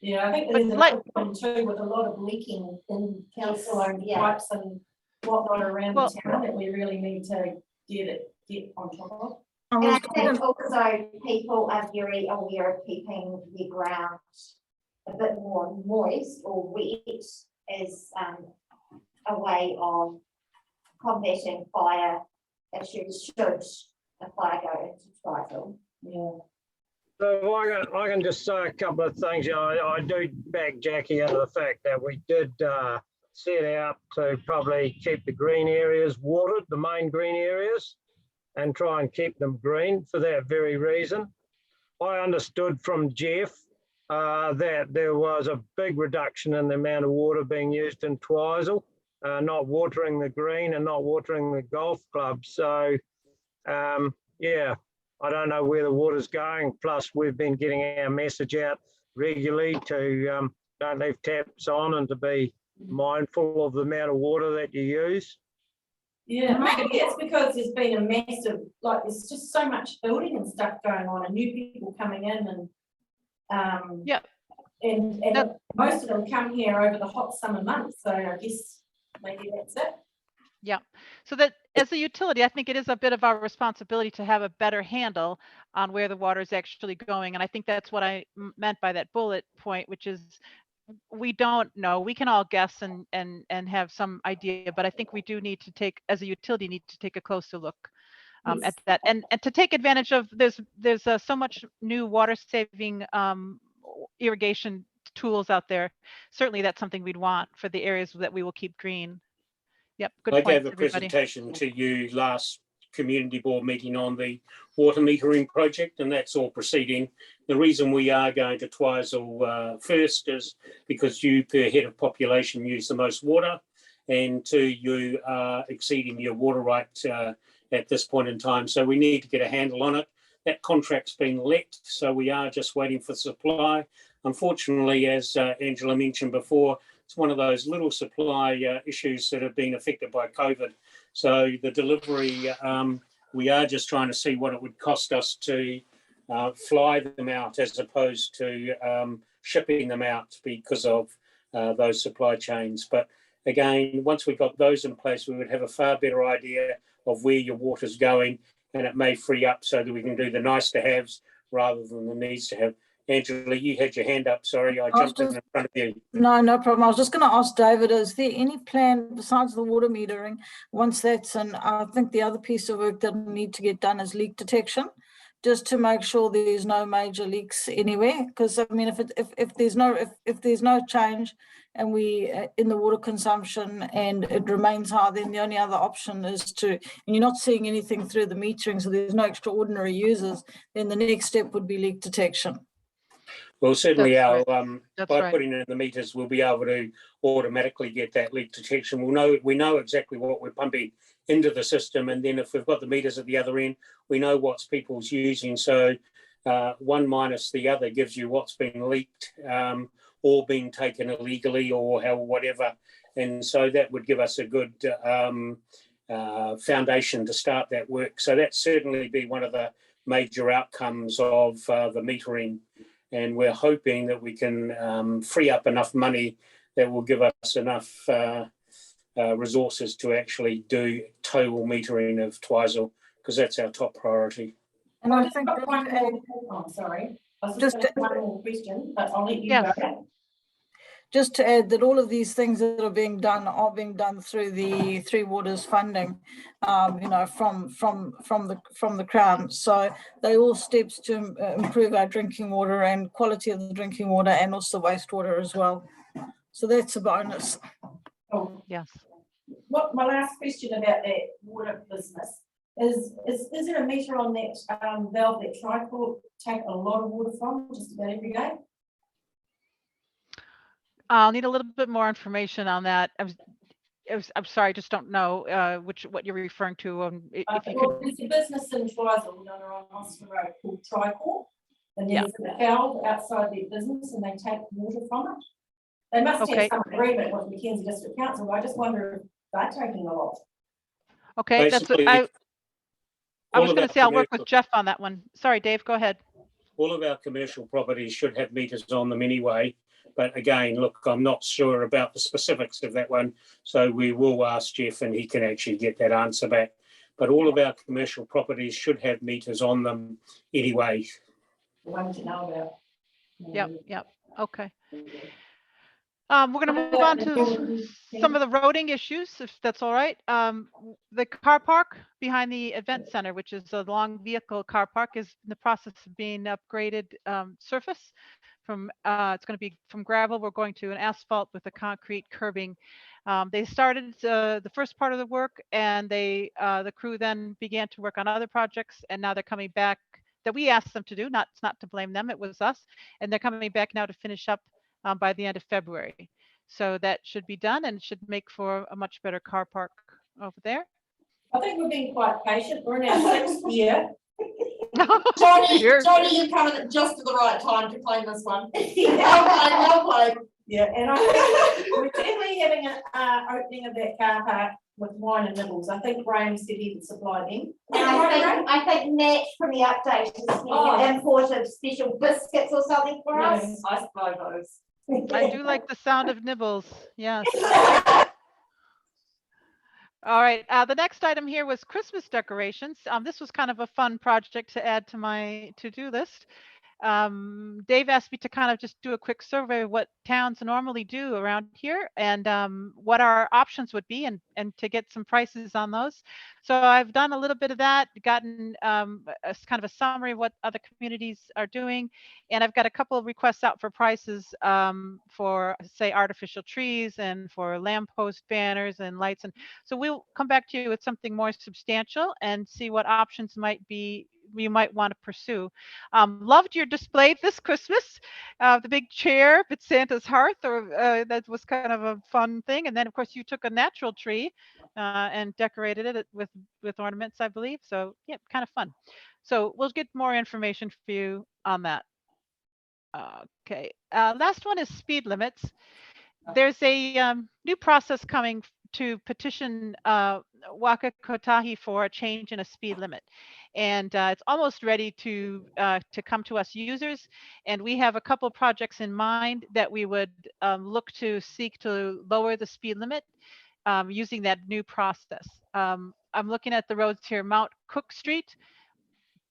Yeah, I think there's another one too with a lot of leaking in council-owned pipes and whatnot around the town that we really need to get on top of. And I think also people are very aware of keeping the ground a bit more moist or wet as a way of combating fire issues should a fire go into Twizel. Yeah. So I can just say a couple of things. I do back Jackie out of the fact that we did set out to probably keep the green areas watered, the main green areas, and try and keep them green for that very reason. I understood from Jeff that there was a big reduction in the amount of water being used in Twizel, not watering the green and not watering the golf club. So, yeah, I don't know where the water's going. Plus, we've been getting our message out regularly to don't leave taps on and to be mindful of the amount of water that you use. Yeah, maybe it's because there's been a massive, like there's just so much building and stuff going on and new people coming in and and most of them come here over the hot summer months. So I guess maybe that's it. Yeah, so that as a utility, I think it is a bit of our responsibility to have a better handle on where the water is actually going. And I think that's what I meant by that bullet point, which is we don't know. We can all guess and have some idea, but I think we do need to take, as a utility, need to take a closer look at that and to take advantage of there's so much new water saving irrigation tools out there. Certainly that's something we'd want for the areas that we will keep green. Yep, good point. I gave a everybody. presentation to you last community board meeting on the water metering project, and that's all proceeding. The reason we are going to Twizel first is because you per head of population use the most water, and two, you are exceeding your water right at this point in time. So we need to get a handle on it. That contract's been let, so we are just waiting for supply. Unfortunately, as Angela mentioned before, it's one of those little supply issues that have been affected by COVID. So the delivery, we are just trying to see what it would cost us to fly them out as opposed to shipping them out because of those supply chains. But again, once we've got those in place, we would have a far better idea of where your water's going, and it may free up so that we can do the nice to haves rather than the needs to have. Angela, you had your hand up. Sorry, I jumped in front of you. No problem. I was just going to ask David, is there any plan besides the water metering? Once that's in, I think the other piece of work that will need to get done is leak detection, just to make sure there's no major leaks anywhere. Because I mean, if there's no change and we in the water consumption and it remains high, then the only other option is to, and you're not seeing anything through the metering, so there's no extraordinary users, then the next step would be leak detection. Well, certainly That's our That's by right. putting in the meters, we'll be able to automatically get that leak detection. We know exactly what we're pumping into the system, and then if we've got the meters at the other end, we know what's people's using. So one minus the other gives you what's been leaked or being taken illegally or whatever, and so that would give us a good foundation to start that work. So that certainly be one of the major outcomes of the metering. And we're hoping that we can free up enough money that will give us enough resources to actually do total metering of Twizel, because that's our top priority. And I think sorry, I was just just going to one more question, but I'll let you go. Just to add that all of these things that are being done through the Three Waters funding, you know, from the Crown. So they all steps to improve our drinking water and quality of the drinking water, and also wastewater as well. So that's a bonus. Oh yes. What my last question about that water business is there a meter on that valve that Tricor take a lot of water from just about every day? I'll need a little bit more information on that. I'm sorry, I just don't know what you're referring to. If you Well, could, there's a business in Twizel down on Austin Road called Tricor, and there's a valve outside their business, and they take water from it. They must have some agreement with Mackenzie District Council, but I just wonder if they're taking a lot. okay, that's what I was going to say. I'll work with Jeff on that one. Sorry, Dave, go ahead. All of our commercial properties should have meters on them anyway. But again, look, I'm not sure about the specifics of that one. So we will ask Jeff and he can actually get that answer back. But all of our commercial properties should have meters on them anyway. The ones you know about. Yep. Okay. We're going to move on to some of the roading issues, if that's all right. The car park behind the event center, which is a long vehicle car park, is in the process of being upgraded surface. From it's going to be from gravel, we're going to an asphalt with a concrete curbing. They started the first part of the work, and the crew then began to work on other projects, and now they're coming back that we asked them to do. It's not to blame them, it was us, and they're coming back now to finish up by the end of February. So that should be done, and should make for a much better car park over there. I think we're being quite patient. We're in our 6th year. Johnny, you're coming at just at the right time to claim this one. Well played. Yeah, and I think we're definitely having an opening of that car park with wine and nibbles. I think Graham said he would supply them. And I think Nat from the update is imported special biscuits or something for us. I supply those. I do like the sound of nibbles. Yes. All right. The next item here was Christmas decorations. This was kind of a fun project to add to my to-do list. Dave asked me to kind of just do a quick survey of what towns normally do around here, and what our options would be, and to get some prices on those. So I've done a little bit of that, gotten a kind of a summary of what other communities are doing, and I've got a couple of requests out for prices for, say, artificial trees and for lamppost banners and lights. And so we'll come back to you with something more substantial and see what options might be you might want to pursue. Loved your display this Christmas, the big chair at Santa's hearth, or that was kind of a fun thing. And then of course you took a natural tree and decorated it with ornaments, I believe. So yeah, kind of fun. So we'll get more information for you on that. Okay, last one is speed limits. there's a new process coming to petition Waka Kotahi for a change in a speed limit. And it's almost ready to come to us users. And we have a couple projects in mind that we would look to seek to lower the speed limit using that new process. I'm looking at the roads here, Mount Cook Street,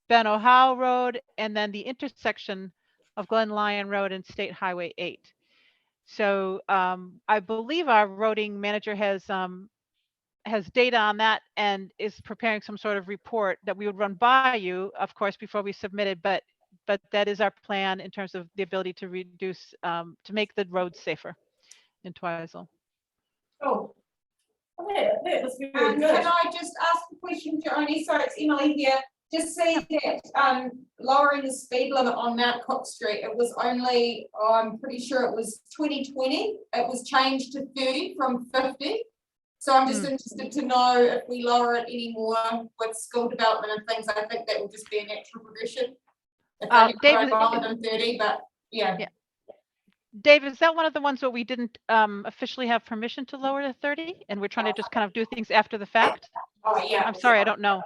Ben O'Howe Road, and then the intersection of Glen Lyon Road and State Highway 8. So I believe our roading manager has data on that and is preparing some sort of report that we would run by you, of course, before we submit it. But that is our plan in terms of the ability to reduce, to make the roads safer in Twizel. Oh, that was very Can good. I just ask a question, Joni? So it's Emily here. Just see that lowering the speed limit on Mount Cook Street, it was only, I'm pretty sure it was 2020. It was changed to 30 from 50. So I'm just interested to know if we lower it anymore with school development and things. I think that will just be a natural progression. If they David, go lower than 30, but yeah. Dave, is that one of the ones where we didn't officially have permission to lower to 30 and we're trying to just kind of do things after the fact? Oh yeah. I'm sorry, I don't know.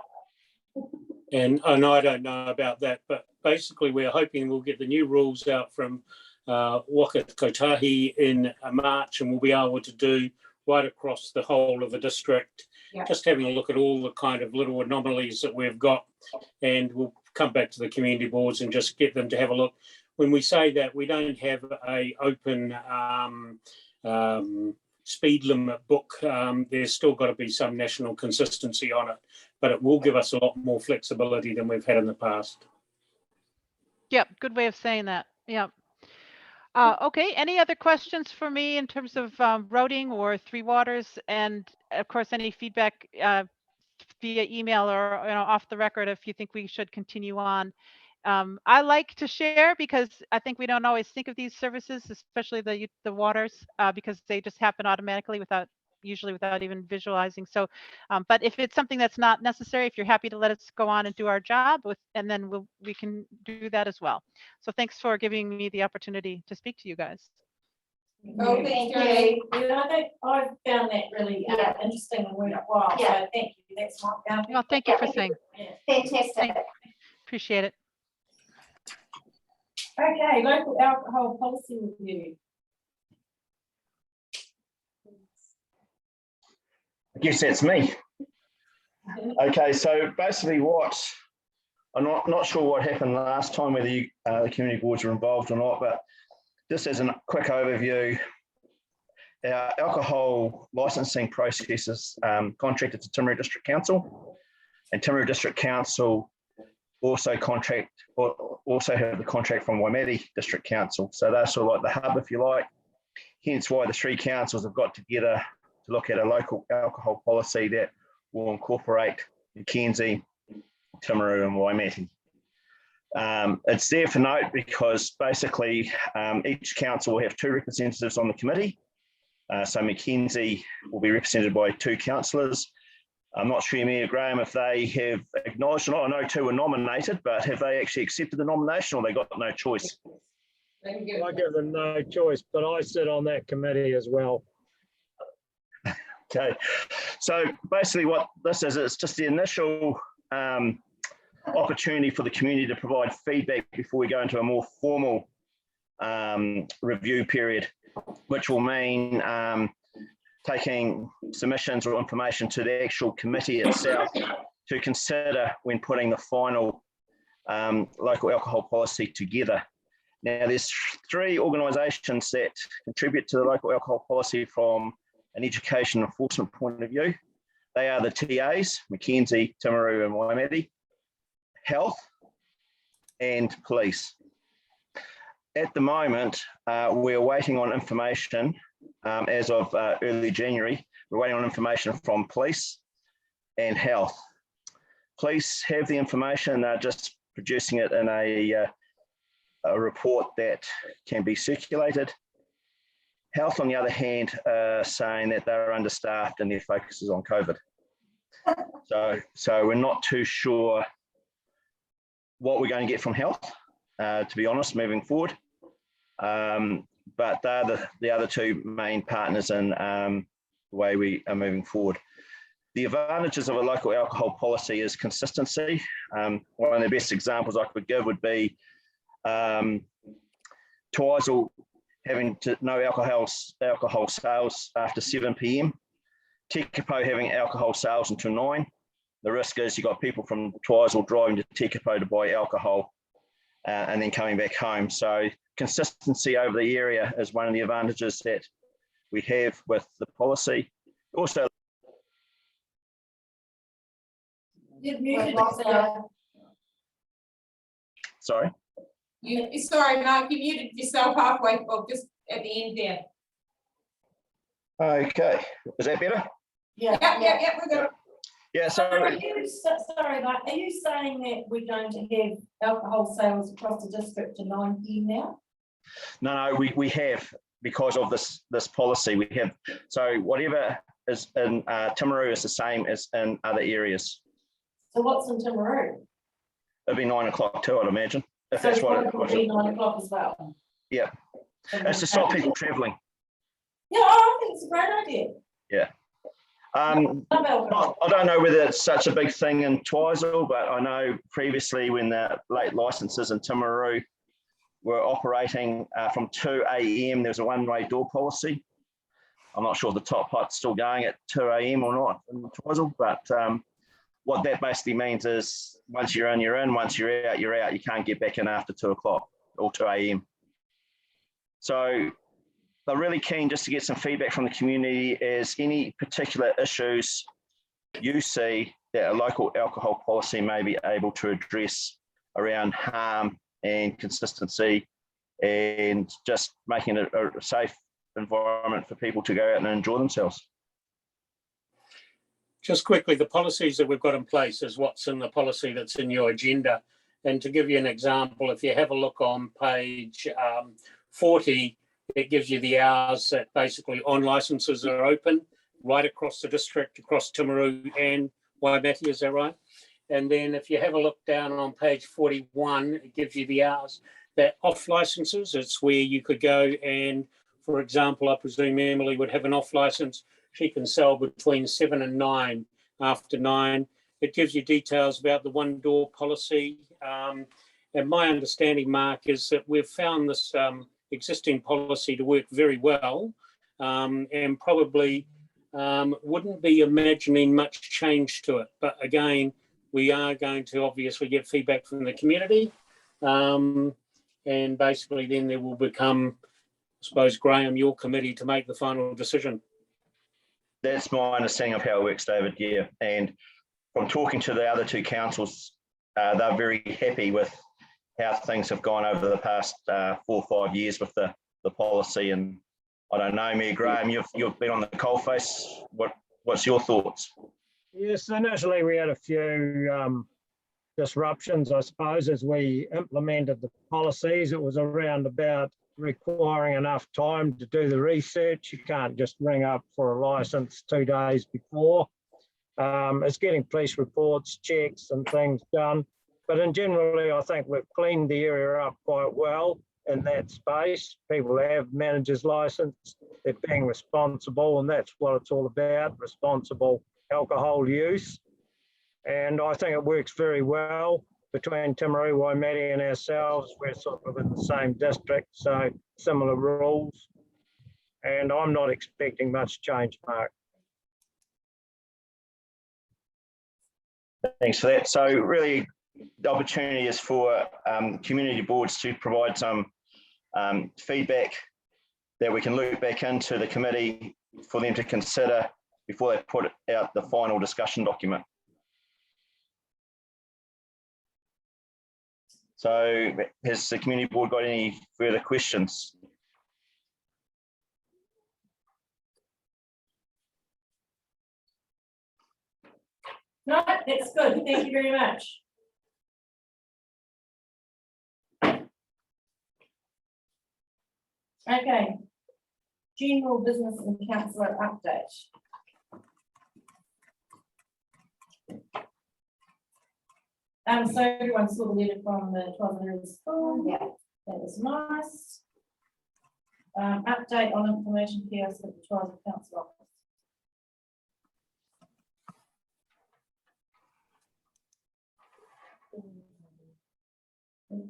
And I don't know about that, but basically we're hoping we'll get the new rules out from Waka Kotahi in March, and we'll be able to do right across the whole of the district, just having a look at all the kind of little anomalies that we've got, and we'll come back to the community boards and just get them to have a look. When we say that, we don't have a open speed limit book. There's still got to be some national consistency on it, but it will give us a lot more flexibility than we've had in the past. Yep, good way of saying that. Yep. Okay, any other questions for me in terms of roading or Three Waters? And of course, any feedback via email or off the record if you think we should continue on. I like to share because I think we don't always think of these services, especially the waters, because they just happen automatically usually without even visualizing. So, but if it's something that's not necessary, if you're happy to let us go on and do our job, and then we can do that as well. So thanks for giving me the opportunity to speak to you guys. Oh, thank you. Yeah, I found that really interesting and worthwhile. So thank you. That's my count. Well, thank you for saying. Fantastic. Appreciate it. Okay, local alcohol policy review. I guess that's me. Okay, so basically I'm not sure what happened last time, whether the community boards were involved or not, but just as a quick overview, our alcohol licensing process is contracted to Timaru District Council, and Timaru District Council also have the contract from Waimate District Council. So they're sort of like the hub, if you like. Hence why the three councils have got together to look at a local alcohol policy that will incorporate Mackenzie, Timaru and Waimate. It's there for note because basically each council will have two representatives on the committee. So Mackenzie will be represented by two councillors. I'm not sure, Mayor Graham, if they have acknowledged or not. I know two were nominated, but have they actually accepted the nomination or they got no choice? I give them no choice, but I sit on that committee as well. Okay, so basically what this is, it's just the initial opportunity for the community to provide feedback before we go into a more formal review period, which will mean taking submissions or information to the actual committee itself to consider when putting the final local alcohol policy together. Now, there's three organisations that contribute to the local alcohol policy from an education enforcement point of view. They are the TAs, Mackenzie, Timaru and Waimate, Health and Police. At the moment, we're waiting on information as of early January. We're waiting on information from Police and Health. Police have the information, they're just producing it in a report that can be circulated. Health, on the other hand, are saying that they're understaffed and their focus is on COVID. So we're not too sure what we're going to get from Health, to be honest, moving forward. but they're the other two main partners in the way we are moving forward. The advantages of a local alcohol policy is consistency. One of the best examples I could give would be Twizel having no alcohol sales after 7 p.m. Tekapo having alcohol sales until 9. The risk is you've got people from Twizel driving to Tekapo to buy alcohol and then coming back home. So consistency over the area is one of the advantages that we have with the policy. Also, You've muted yourself. sorry. Sorry, Mark, you muted yourself halfway, or just at the end there. Okay, is that better? Yeah. Yeah, we're good. Yeah, so Sorry, Mike, are you saying that we're going to have alcohol sales across the district to 9 p.m. now? no, we have, because of this policy, we have, so whatever is in Timaru is the same as in other areas. So what's in Timaru? It'll be 9 o'clock too, I'd imagine, if So that's what it will be 9 o'clock as well? Yeah, it's to stop people travelling. Yeah, I think it's a great idea. Yeah. I don't know whether it's such a big thing in Twizel, but I know previously when the late licenses in Timaru were operating from 2 a.m, there was a one-way door policy. I'm not sure if the top hot's still going at 2 a.m. or not in Twizel, but what that basically means is once you're in, you're in. Once you're out, you're out. You can't get back in after 2 o'clock or 2 a.m. So they're really keen just to get some feedback from the community as any particular issues you see that a local alcohol policy may be able to address around harm and consistency and just making it a safe environment for people to go out and enjoy themselves. Just quickly, the policies that we've got in place is what's in the policy that's in your agenda. And to give you an example, if you have a look on page 40, it gives you the hours that basically on licenses are open right across the district, across Timaru and Waimate, is that right? And then if you have a look down on page 41, it gives you the hours that off licenses. It's where you could go and, for example, I presume Emily would have an off license. She can sell between 7 and 9. After 9, it gives you details about the one door policy. And my understanding, Mark, is that we've found this existing policy to work very well and probably wouldn't be imagining much change to it. But again, we are going to obviously get feedback from the community. And basically then there will become, I suppose, Graham, your committee to make the final decision. That's my understanding of how it works, David, yeah. And from talking to the other two councils, they're very happy with how things have gone over the past 4 or 5 years with the policy. And I don't know, Mayor Graham, you've been on the coalface. What's your thoughts? Yes, initially we had a few disruptions, I suppose, as we implemented the policies. It was around about requiring enough time to do the research. You can't just ring up for a license 2 days before. It's getting police reports, checks and things done. But in generally, I think we've cleaned the area up quite well in that space. People have managers' license, they're being responsible, and that's what it's all about, responsible alcohol use. And I think it works very well between Timaru, Waimate and ourselves. We're sort of in the same district, so similar rules. And I'm not expecting much change, Mark. Thanks for that. So really, the opportunity is for community boards to provide some feedback that we can loop back into the committee for them to consider before they put out the final discussion document. So has the community board got any further questions? No, that's good. Thank you very much. Okay. General business and councillor update. So everyone saw the letter from the Twizel school. Yeah, that was nice. Update on information kiosk at the Twizel Council office.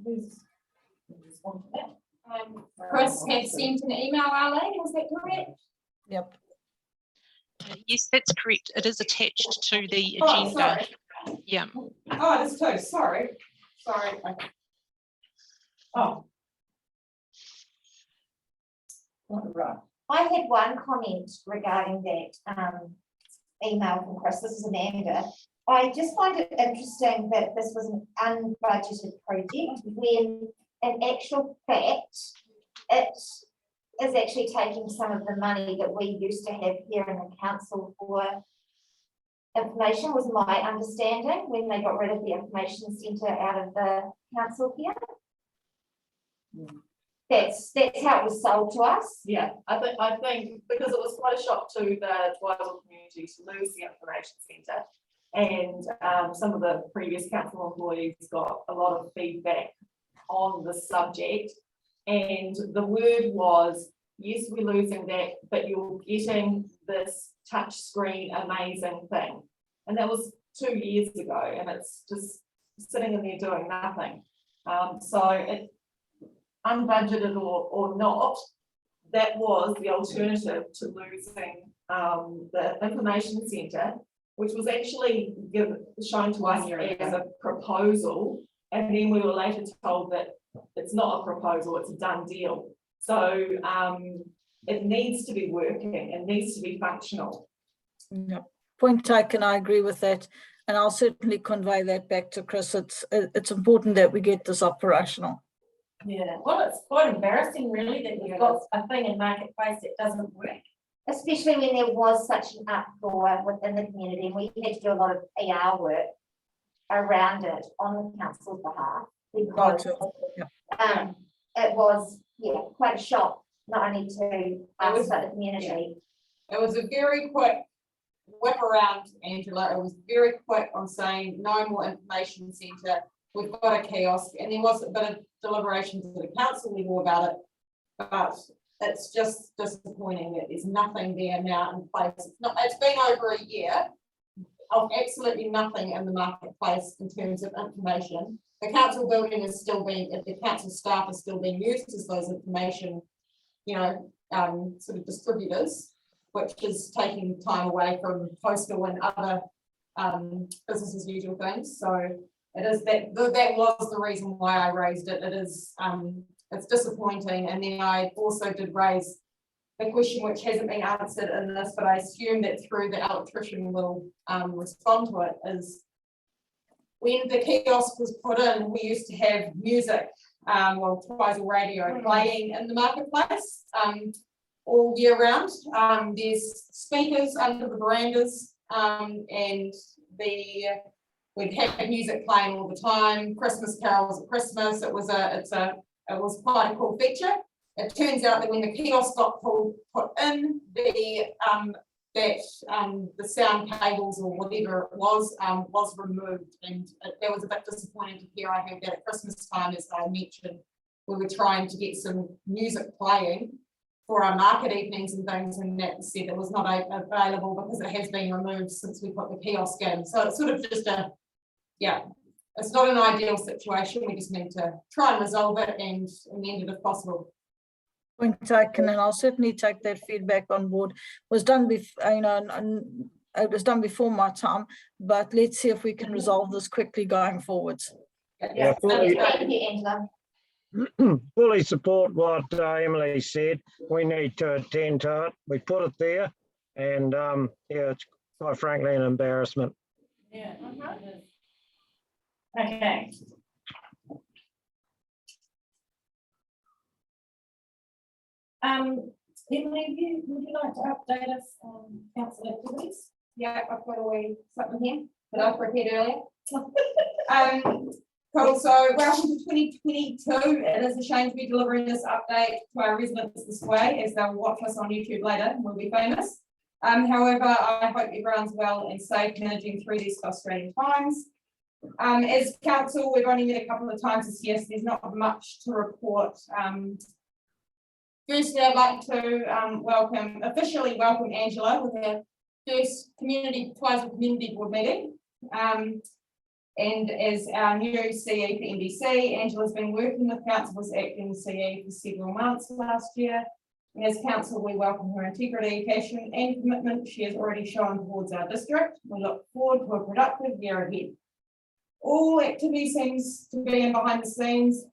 Who's responding to that? Chris has sent an email, Arlene, is that correct? Yep. Yes, that's correct. It is attached to the Oh, agenda. sorry. Yeah. Oh, it is too, sorry. Sorry. Oh. Right. I had one comment regarding that email from Chris. This is Amanda. I just find it interesting that this was an unbudgeted project when in actual fact, it is actually taking some of the money that we used to have here in the council for information, was my understanding, when they got rid of the information centre out of the council here. That's how it was sold to us. Yeah, I think because it was quite a shock to the Twizel community to lose the information centre. And some of the previous council employees got a lot of feedback on the subject. And the word was, yes, we're losing that, but you're getting this touch screen amazing thing. And that was 2 years ago, and it's just sitting in there doing nothing. So it, unbudgeted or not, that was the alternative to losing the information centre, which was actually shown to us as a proposal, and then we were later told that it's not a proposal, it's a done deal. So it needs to be working, it needs to be functional. Yep. Point taken, I agree with that. And I'll certainly convey that back to Chris. It's important that we get this operational. Yeah, well, it's quite embarrassing really that we've got a thing in Marketplace that doesn't work. Especially when there was such an uproar within the community, and we had to do a lot of PR work around it on the council's behalf, because it was quite a shock, not only to us but the community. It was a very quick whip around, Angela. It was very quick on saying no more information centre. We've got a kiosk, and there was a bit of deliberation to the council level about it, but it's just disappointing that there's nothing there now in place. It's been over a year of absolutely nothing in the marketplace in terms of information. The council building is still being, the council staff is still being used as those information, sort of distributors, which is taking time away from postal and other business as usual things. So it is that was the reason why I raised it. It is it's disappointing. And then I also did raise a question which hasn't been answered in this, but I assume that through the electrician will respond to it, is when the kiosk was put in, we used to have music, Twizel radio playing in the marketplace all year round. There's speakers under the verandas, and we'd have music playing all the time. Christmas carols at Christmas. It was quite a cool feature. It turns out that when the kiosk got put in, the sound cables or whatever it was removed, and that was a bit disappointing to hear. I heard that at Christmas time, as I mentioned, we were trying to get some music playing for our market evenings and things, and that said it was not available because it has been removed since we put the kiosk in. So it's sort of just it's not an ideal situation. We just need to try and resolve it and amend it if possible. Point taken, and I'll certainly take that feedback on board. It was done before, it was done before my time, but let's see if we can resolve this quickly going forwards. Yeah, Thank you, Angela. fully support what Emily said. We need to attend to it. We put it there, and it's quite frankly an embarrassment. Yeah. Okay. Emily, would you like to update us on council activities? Yeah, I've got something here that I prepared earlier. Cool, so welcome to 2022. It is a shame to be delivering this update to our residents this way, as they'll watch us on YouTube later and we'll be famous. However, I hope everyone's well and safe managing through these frustrating times. As council, we've only met a couple of times this year, so there's not much to report Firstly, I'd like to officially welcome Angela with our first Twizel Community Board meeting. And as our new CE for NDC, Angela's been working with council as acting CE for several months last year. And as council, we welcome her integrity, passion and commitment she has already shown towards our district. We look forward to a productive year ahead. All activity seems to be in behind the scenes,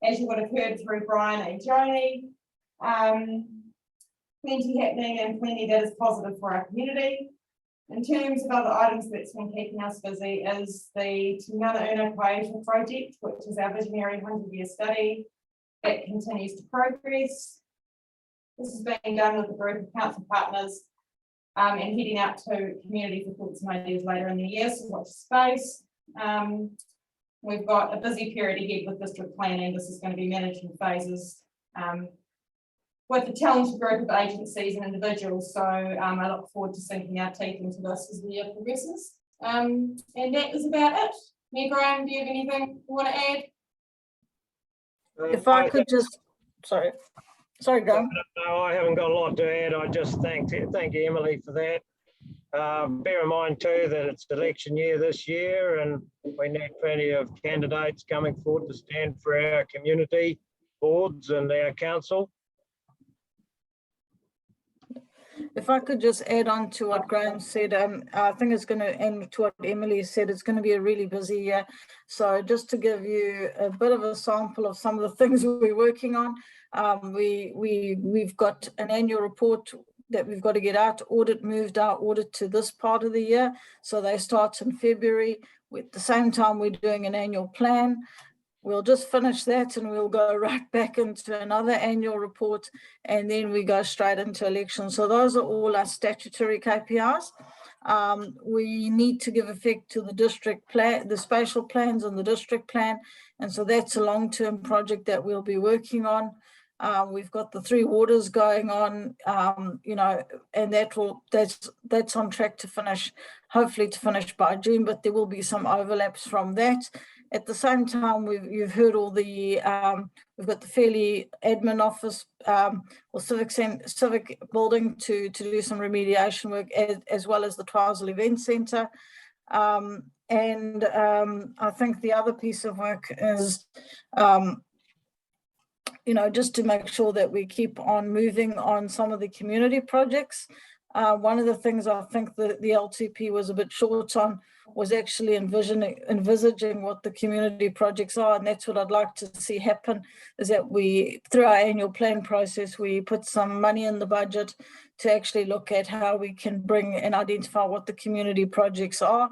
as you would have heard through Brian and Joni. Plenty happening and plenty that is positive for our community. In terms of other items that's been keeping us busy is the Te Mana Kaiota project, which is our visionary 100-year study that continues to progress. This is being done with a group of council partners and heading out to community for thoughts and ideas later in the year, so watch space. We've got a busy period ahead with district planning. This is going to be managed in phases with a talented group of agencies and individuals. So I look forward to sinking our teeth into this as the year progresses. And that is about it. Mayor Graham, do you have anything you want to add? If I could just, sorry, Graham. No, I haven't got a lot to add. I just thank Emily for that. Bear in mind too that it's election year this year and we need plenty of candidates coming forward to stand for our community boards and our council. If I could just add on to what Graham said, I think it's going to, and to what Emily said, it's going to be a really busy year. So just to give you a bit of a sample of some of the things we're working on, we've got an annual report that we've got to get out. Audit moved our audit to this part of the year, so they start in February. At the same time, we're doing an annual plan. We'll just finish that and we'll go right back into another annual report, and then we go straight into elections. So those are all our statutory KPIs. We need to give effect to the district plan, the spatial plans and the district plan. And so that's a long-term project that we'll be working on. We've got the 3 waters going on, and that's on track to finish, hopefully to finish by June, but there will be some overlaps from that. At the same time, you've heard all the, we've got the Fairley admin office or civic building to do some remediation work, as well as the Twizel Event Centre. I think the other piece of work is, just to make sure that we keep on moving on some of the community projects. One of the things I think that the LTP was a bit short on was actually envisaging what the community projects are, and that's what I'd like to see happen, is that we, through our annual plan process, we put some money in the budget to actually look at how we can bring and identify what the community projects are.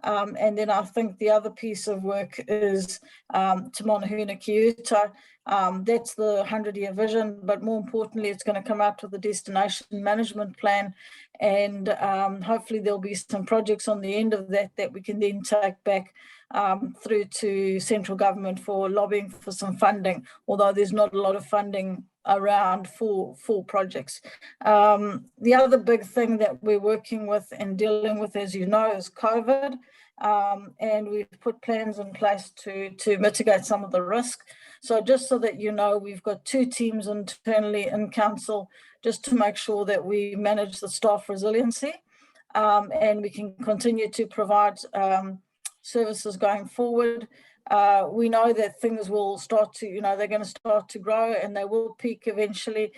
And then I think the other piece of work is Te Monahuna Kiota. That's the 100-year vision, but more importantly, it's going to come out with a destination management plan, and hopefully there'll be some projects on the end of that we can then take back through to central government for lobbying for some funding, although there's not a lot of funding around for projects. The other big thing that we're working with and dealing with, as you know, is COVID, and we've put plans in place to mitigate some of the risk. So just so that you know, we've got 2 teams internally in council just to make sure that we manage the staff resiliency, and we can continue to provide services going forward. We know that things will start to, they're going to start to grow and they will peak eventually.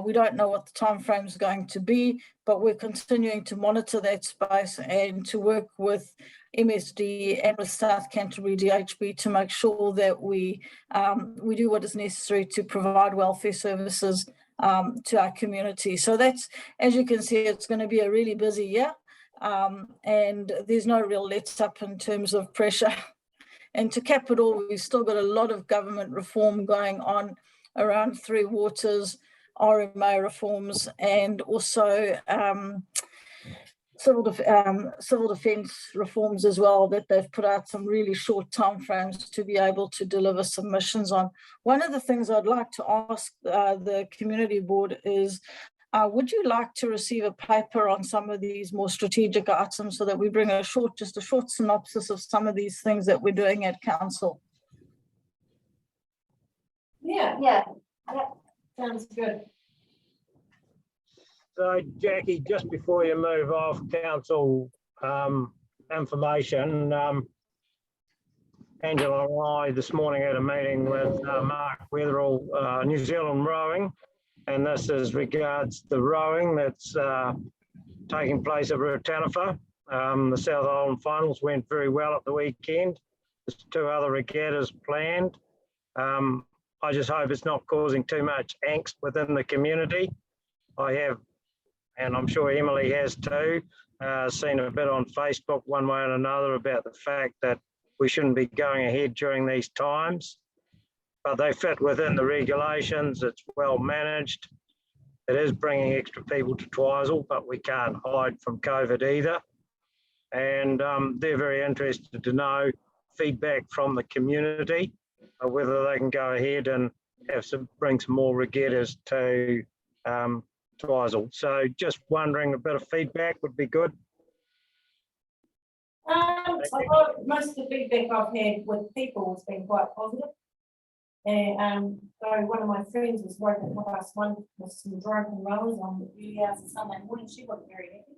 We don't know what the time frame is going to be, but we're continuing to monitor that space and to work with MSD and with South Canterbury DHB to make sure that we do what is necessary to provide welfare services to our community. So that's, as you can see, it's going to be a really busy year, and there's no real let up in terms of pressure. And to cap it all, we've still got a lot of government reform going on around 3 waters, RMA reforms, and also civil defence reforms as well, that they've put out some really short timeframes to be able to deliver submissions on. One of the things I'd like to ask the community board is, would you like to receive a paper on some of these more strategic items so that we bring just a short synopsis of some of these things that we're doing at council? Yeah. Sounds good. So Jackie, just before you move off council information, Angela and I this morning had a meeting with Mark Weatherall, New Zealand Rowing, and this is regards the rowing that's taking place at Rotana. The South Island finals went very well at the weekend. There's 2 other regattas planned. I just hope it's not causing too much angst within the community. I have, and I'm sure Emily has too, seen a bit on Facebook one way or another about the fact that we shouldn't be going ahead during these times, but they fit within the regulations. It's well managed. It is bringing extra people to Twizel, but we can't hide from COVID either. And they're very interested to know feedback from the community, whether they can go ahead and bring some more regattas to Twizel. So just wondering, a bit of feedback would be good. Most of the feedback I've had with people has been quite positive. And so one of my friends was working with us one with some drunken rowers on the early hours of Sunday morning. She wasn't very happy.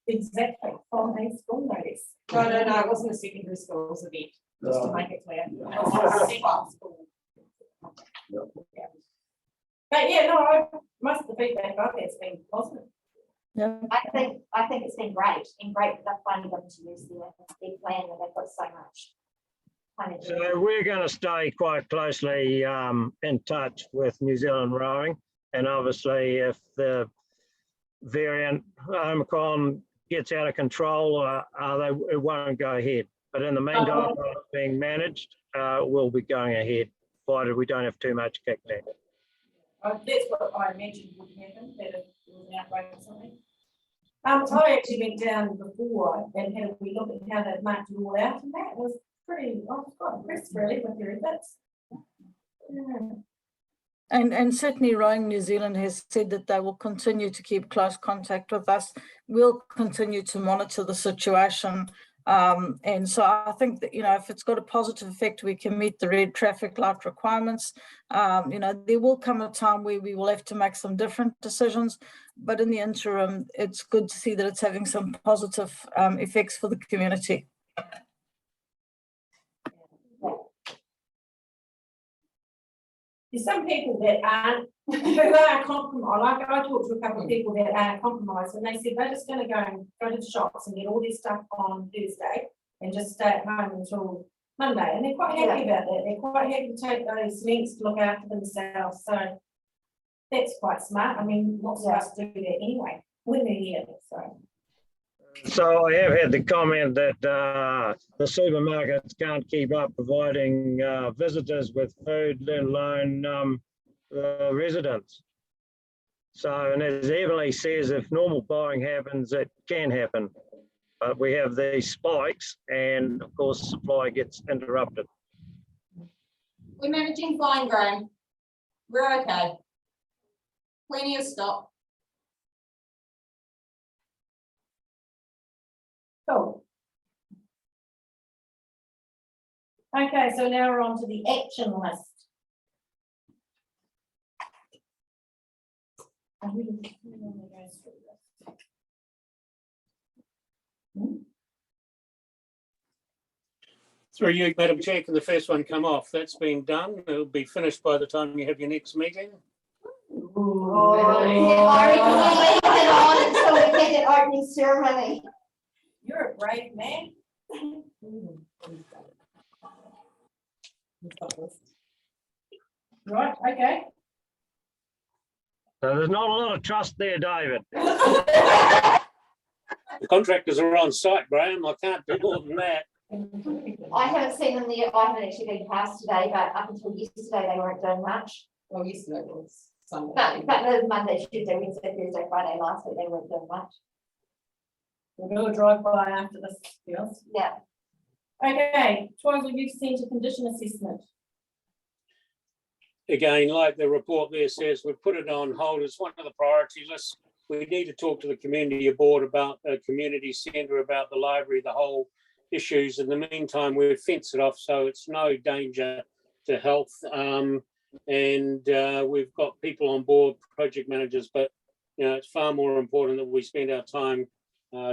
Exactly, from a school notice. No, it wasn't a secondary schools event, just to make it clear. But yeah, no, most of the feedback I've had has been positive. Yeah. I think it's been great, and great that they're finally going to use their plan that they've got so much. So we're going to stay quite closely in touch with New Zealand Rowing, and obviously if the variant Omicron gets out of control, it won't go ahead. But in the meantime, while it's being managed, we'll be going ahead, provided we don't have too much kickback. That's what I imagined would happen, that if there was an outbreak or something. I actually went down before and had a wee look at how they'd marked it all out, and that was pretty, I was quite impressed really with their efforts. Yeah. And certainly Rowing New Zealand has said that they will continue to keep close contact with us. We'll continue to monitor the situation. And so I think that, if it's got a positive effect, we can meet the red traffic light requirements. There will come a time where we will have to make some different decisions, but in the interim, it's good to see that it's having some positive effects for the community. There's some people that aren't, who are compromised. I talked to a couple of people that are compromised, and they said they're just going to go and go to the shops and get all their stuff on Thursday and just stay at home until Monday. And they're quite happy about that. They're quite happy to take those lengths to look after themselves. So that's quite smart. I mean, lots of us do that anyway when they're here. So I have had the comment that the supermarkets can't keep up providing visitors with food, let alone residents. So, and as Emily says, if normal buying happens, it can happen. But we have these spikes and of course supply gets interrupted. We're managing fine grain. We're okay. Plenty of stock. Cool. Okay, so now we're on to the action list. Through you, Madam Chair, can the first one come off? That's been done. It'll be finished by the time you have your next meeting. I reckon we'll leave it on until we get an opening ceremony. You're a brave man. Right, okay. So there's not a lot of trust there, David. The contractors are on site, Graham. I can't do more than that. I haven't seen them there. I haven't actually been past today, but up until yesterday, they weren't doing much. Well, yesterday was Sunday. But no, Monday, Tuesday, Wednesday, Thursday, Friday, last week, they weren't doing much. We'll do a drive-by after this, yes? Yeah. Okay, Twizel Youth Centre condition assessment. Again, like the report there says, we've put it on hold. It's one of the priority lists. We need to talk to the community board about a community centre, about the library, the whole issues. In the meantime, we've fenced it off, so it's no danger to health. And we've got people on board, project managers, but it's far more important that we spend our time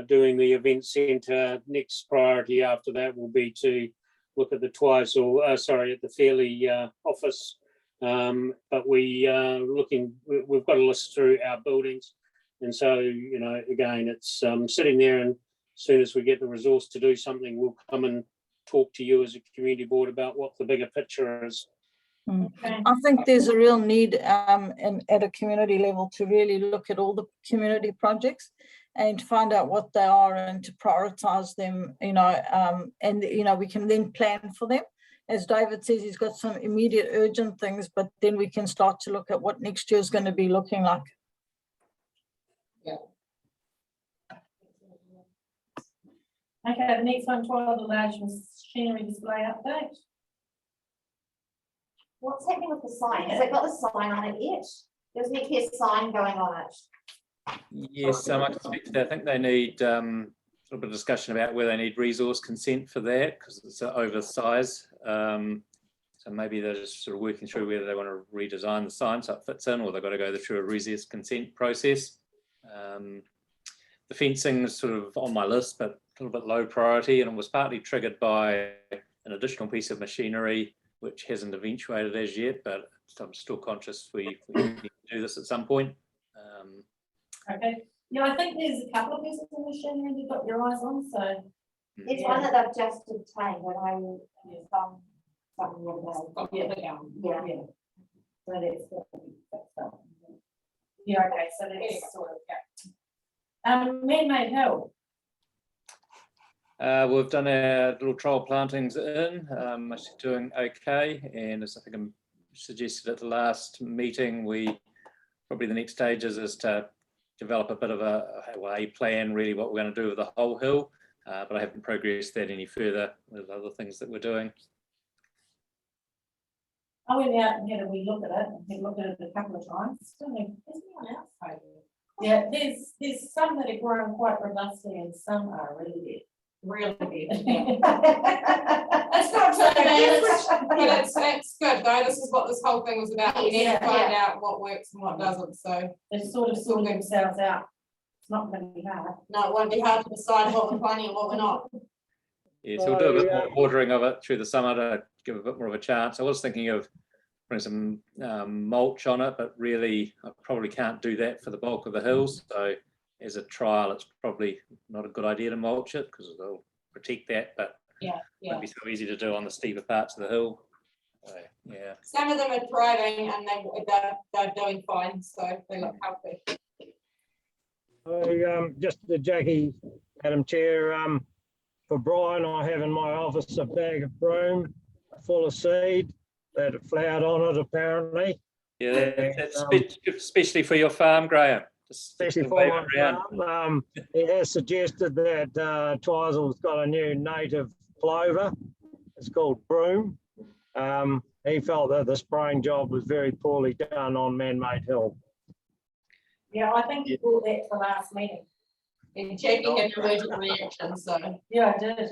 doing the event centre. Next priority after that will be to look at the Twizel, at the Fairley office. But we've got to list through our buildings. And so, again, it's sitting there, and as soon as we get the resource to do something, we'll come and talk to you as a community board about what the bigger picture is. I think there's a real need at a community level to really look at all the community projects and find out what they are and to prioritize them, and we can then plan for them. As David says, he's got some immediate urgent things, but then we can start to look at what next year is going to be looking like. Yeah. Okay, the next one, Twizel large machinery display update. What's happening with the sign? Has it got the sign on it yet? There's need to be a sign going on it. Yes, I can speak to that. I think they need a little bit of discussion about whether they need resource consent for that, because it's oversize. So maybe they're just sort of working through whether they want to redesign the sign so it fits in, or they've got to go through a resource consent process. The fencing is sort of on my list, but a little bit low priority, and it was partly triggered by an additional piece of machinery which hasn't eventuated as yet, but I'm still conscious we need to do this at some point. Okay. Yeah, I think there's a couple of pieces of machinery you've got your eyes on, so. It's one that they've just obtained, but I found something the other day. Yeah. So that's, Yeah, okay, so that's sort of, man-made hill. We've done our little trial plantings in, actually doing okay, and as I think I suggested at the last meeting, probably the next stage is to develop a bit of a plan, really what we're going to do with the whole hill, but I haven't progressed that any further with other things that we're doing. I went out and had a wee look at it, and had looked at it a couple of times. Still, there's no one else over there. Yeah, there's some that are growing quite robustly, and some are really dead. Really big. It's not so bad, but it's good though. This is what this whole thing was about. We need to find out what works and what doesn't. So they sort of sort themselves out. It's not going to be hard. No, it won't be hard to decide what we're planning and what we're not. Yeah, so we'll do a bit more watering of it through the summer to give a bit more of a chance. I was thinking of putting some mulch on it, but really I probably can't do that for the bulk of the hills. So as a trial, it's probably not a good idea to mulch it because it'll protect that, but it won't be so easy to do on the steeper parts of the hill. So, yeah. Some of them are thriving and they're doing fine, so they look healthy. Just Jackie, Madam Chair, for Brian, I have in my office a bag of brome full of seed that flowered on it apparently. Yeah, that's especially for your farm, Graham. Especially for my farm. He has suggested that Twizel's got a new native clover. It's called broom. He felt that the spraying job was very poorly done on Man-Made Hill. Yeah, I think you brought that to the last meeting. And Jackie had an allergic reaction, so. Yeah, I did.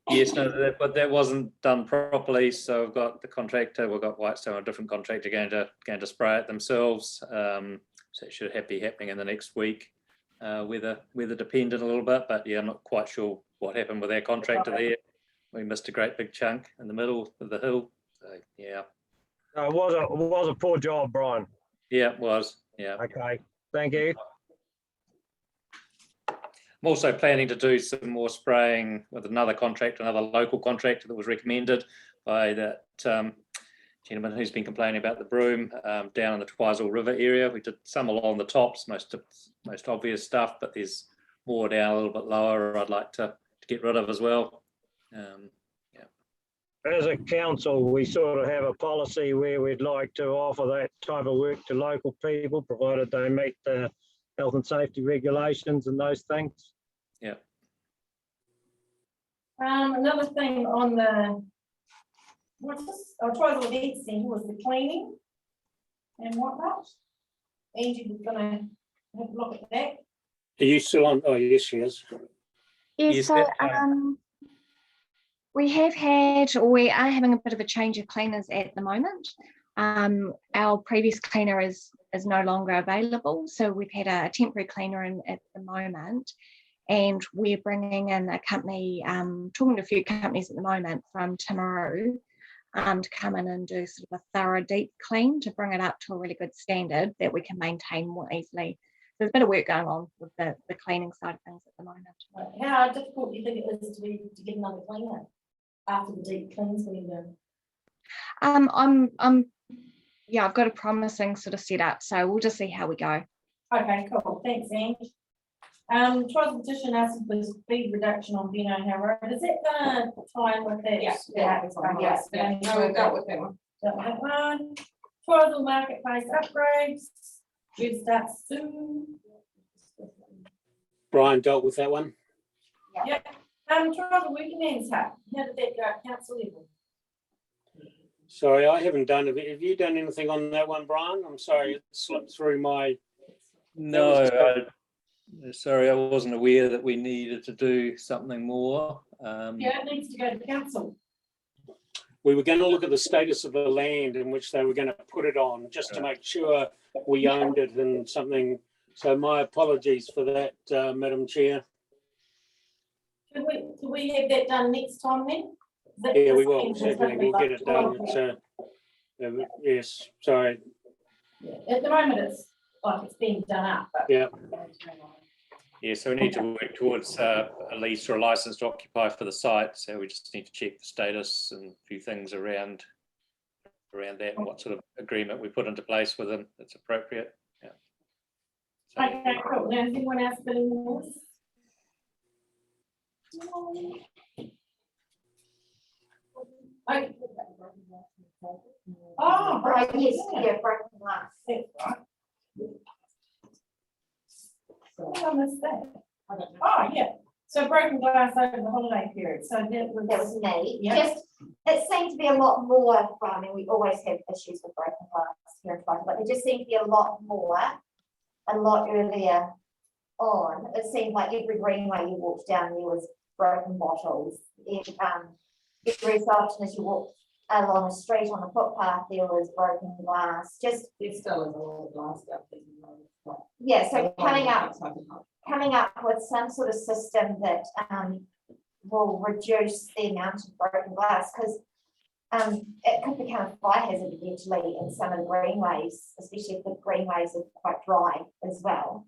Yes, no, but that wasn't done properly. So we've got the contractor, we've got Whitestone, a different contractor going to spray it themselves. So it should be happening in the next week. Weather dependent a little bit, but yeah, I'm not quite sure what happened with our contractor there. We missed a great big chunk in the middle of the hill. So yeah. It was a poor job, Brian. Yeah, it was. Yeah. Okay. Thank you. I'm also planning to do some more spraying with another local contractor that was recommended by that gentleman who's been complaining about the broom down in the Twizel River area. We did some along the tops, most obvious stuff, but there's more down a little bit lower I'd like to get rid of as well. As a council, we sort of have a policy where we'd like to offer that type of work to local people, provided they meet the health and safety regulations and those things. Yeah. Another thing on the Twizel Event Centre was the cleaning and whatnot. Angie was going to have a look at that. Are you still on? Oh, yes, she is. Yes, so We are having a bit of a change of cleaners at the moment. Our previous cleaner is no longer available, so we've had a temporary cleaner in at the moment, and we're bringing in a company, talking to a few companies at the moment from Timaru, to come in and do sort of a thorough deep clean to bring it up to a really good standard that we can maintain more easily. There's a bit of work going on with the cleaning side of things at the moment. How difficult do you think it is to get another cleaner after the deep clean's been done? Yeah, I've got a promising sort of setup, so we'll just see how we go. Okay, cool. Thanks, Ange. Twizel petition asking for speed reduction on Beno Hill Road. Is it gonna tie in with that? Yeah. No, we've dealt with that one. That one. Twizel marketplace upgrades. Due to start soon. Brian dealt with that one. Yep. Twizel Weekends Hub. How did that go at council level? Sorry, I haven't done it. Have you done anything on that one, Brian? I'm sorry, it slipped through my. No, sorry, I wasn't aware that we needed to do something more. Yeah, it needs to go to council. We were going to look at the status of the land in which they were going to put it on, just to make sure we owned it and something. So my apologies for that, Madam Chair. Can we have that done next time then? Yeah, we will, certainly, we'll get it done. Yes, sorry. Yeah. At the moment, it's like it's being done up. But yeah. Yeah, so we need to work towards a lease or a license to occupy for the site. So we just need to check the status and a few things around that and what sort of agreement we put into place with them that's appropriate. Yeah. So, okay, cool. Now, has anyone else been in the news? Oh, Right, yes, yeah, broken glass. That's right. I missed that. Oh, yeah. So broken glass over the holiday period. So that was me. Yeah. Just, it seemed to be a lot more. Well, I mean, we always have issues with broken glass here in Twizel, but there just seemed to be a lot more, a lot earlier on. It seemed like every greenway you walked down, there was broken bottles. Every so often as you walked along a street on the footpath, there was broken glass. Just There's still a lot of glass stuff. yeah, so coming up with some sort of system that will reduce the amount of broken glass, because it could become a fire hazard eventually in some of the greenways, especially if the greenways are quite dry as well.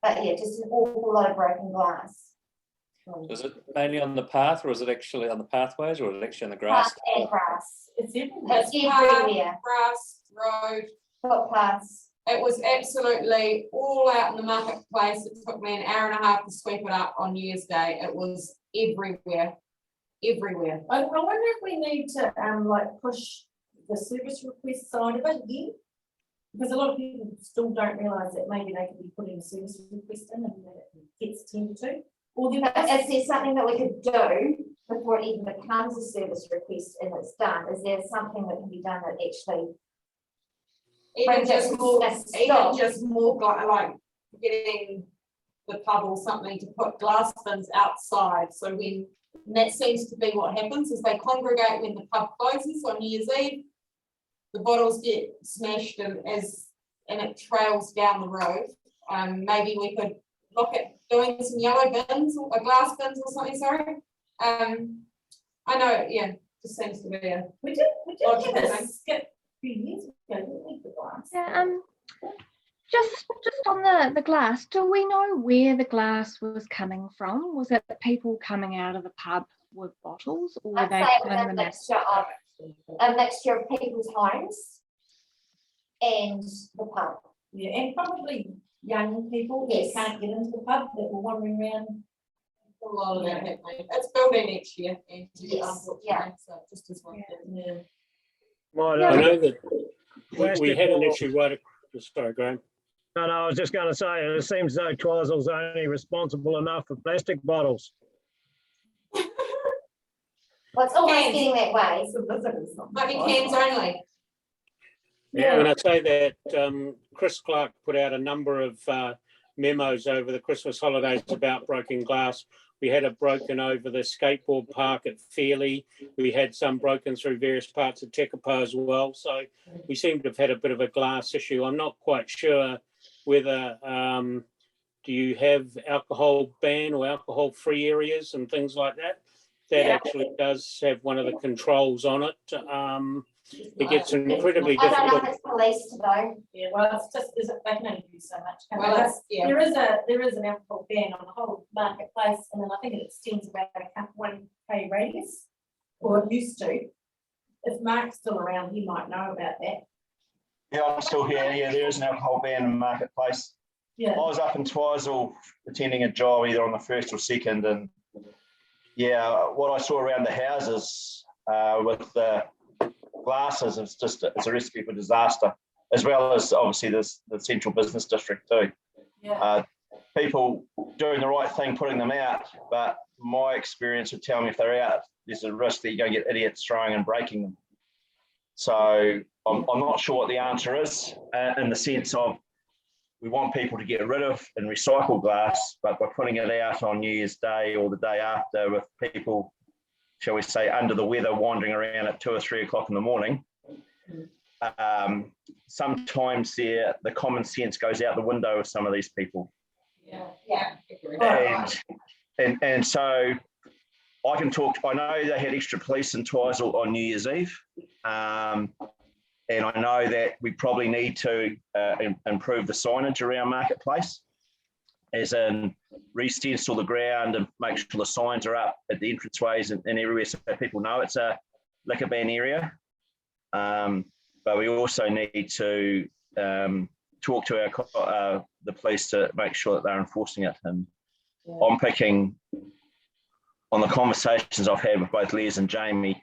But yeah, just an awful lot of broken glass. is it mainly on the path, or is it actually on the pathways, or is it actually on the grass? Path and grass. It's It's Path, everywhere. grass, road. Footpaths. It was absolutely all out in the marketplace. It took me an hour and a half to sweep it up on New Year's Day. It was everywhere, everywhere. I wonder if we need to like push the service request side of it again, because a lot of people still don't realise that maybe they could be putting a service request in and that it gets tended to. Or Is there something that we could do before it even becomes a service request and it's done? Is there something that can be done that actually Even just more like getting the pub or something to put glass bins outside. So and that seems to be what happens is they congregate when the pub closes on New Year's Eve. The bottles get smashed and it trails down the road. Maybe we could look at doing some yellow bins or glass bins or something. Sorry. I know. Yeah, just seems to be a. We did logical have a thing. skip a few years ago, didn't we, the glass? Yeah, just on the glass, do we know where the glass was coming from? Was it people coming out of the pub with bottles, or were I'd they say it putting was them out? a mixture of people's homes and the pub. Yeah, and probably young people Yes. that can't get into the pub that were wandering around. A lot of that happening. It's building next year. And Yes, yeah. So just as well. Yeah. I know that we had an issue right. Sorry, Graham. No, I was just going to say, it seems though Twizel's only responsible enough for plastic bottles. Well, it's always Cans. getting that way. Might be cans only. Yeah. When I say that, Chris Clark put out a number of memos over the Christmas holidays about broken glass. We had it broken over the skateboard park at Fairley. We had some broken through various parts of Tekapo as well. So we seem to have had a bit of a glass issue. I'm not quite sure whether, do you have alcohol ban or alcohol free areas and things like that? That actually does have one of the controls on it. It gets incredibly I don't know difficult. if it's police to know. Yeah, well, it's just, they can only do so much. can't Well, they? that's, yeah. There is an alcohol ban on the whole marketplace, and then I think it extends about a 1K radius, or it used to. If Mark's still around, he might know about that. Yeah, I'm still here. Yeah, there is an alcohol ban in the marketplace. Yeah. I was up in Twizel attending a job either on the 1st or 2nd, and yeah, what I saw around the houses with the glasses, it's a recipe for disaster, as well as obviously the central business district too. Yeah. People doing the right thing, putting them out, but my experience would tell me if they're out, there's a risk that you're going to get idiots throwing and breaking them. So I'm not sure what the answer is in the sense of we want people to get rid of and recycle glass, but by putting it out on New Year's Day or the day after with people, shall we say, under the weather, wandering around at 2 or 3 o'clock in the morning, sometimes the common sense goes out the window with some of these people. Yeah. And so I can talk, I know they had extra police in Twizel on New Year's Eve. And I know that we probably need to improve the signage around Marketplace, as in re-stencil the ground and make sure the signs are up at the entranceways and everywhere so people know it's a liquor ban area. But we also need to talk to the police to make sure that they're enforcing it. And I'm picking on the conversations I've had with both Les and Jamie,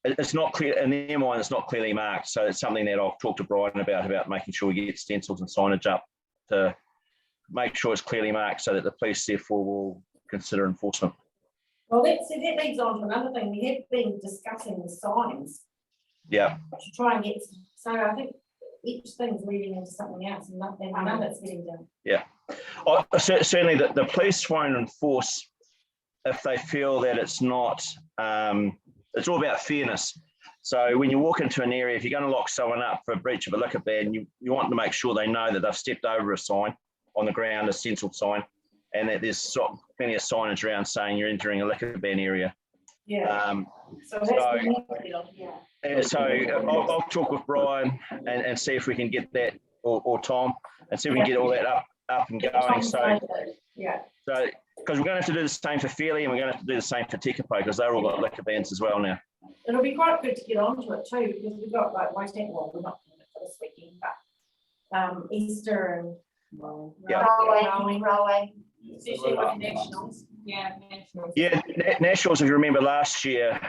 it's not clear in their mind, it's not clearly marked. So it's something that I'll talk to Brian about making sure we get stencils and signage up to make sure it's clearly marked so that the police therefore will consider enforcement. Well, that leads on to another thing. We have been discussing the signs. Yeah. To try and get, so I think each thing's leading into something else and none of it's getting done. Yeah. Certainly the police won't enforce if they feel that it's not, it's all about fairness. So when you walk into an area, if you're going to lock someone up for a breach of a liquor ban, you want to make sure they know that they've stepped over a sign on the ground, a stenciled sign, and that there's plenty of signage around saying you're entering a liquor ban area. Yeah. So I'll talk with Brian and see if we can get that, or Tom, and see if we can get all that up and going. So because we're going to have to do the same for Fairley and we're going to have to do the same for Tekapo because they're all got liquor bans as well now. It'll be quite good to get onto it too because we've got like Rotana, well, we're not doing it for this weekend, but Easter and rowing. Especially with nationals. Yeah, nationals. Yeah, nationals, if you remember last year,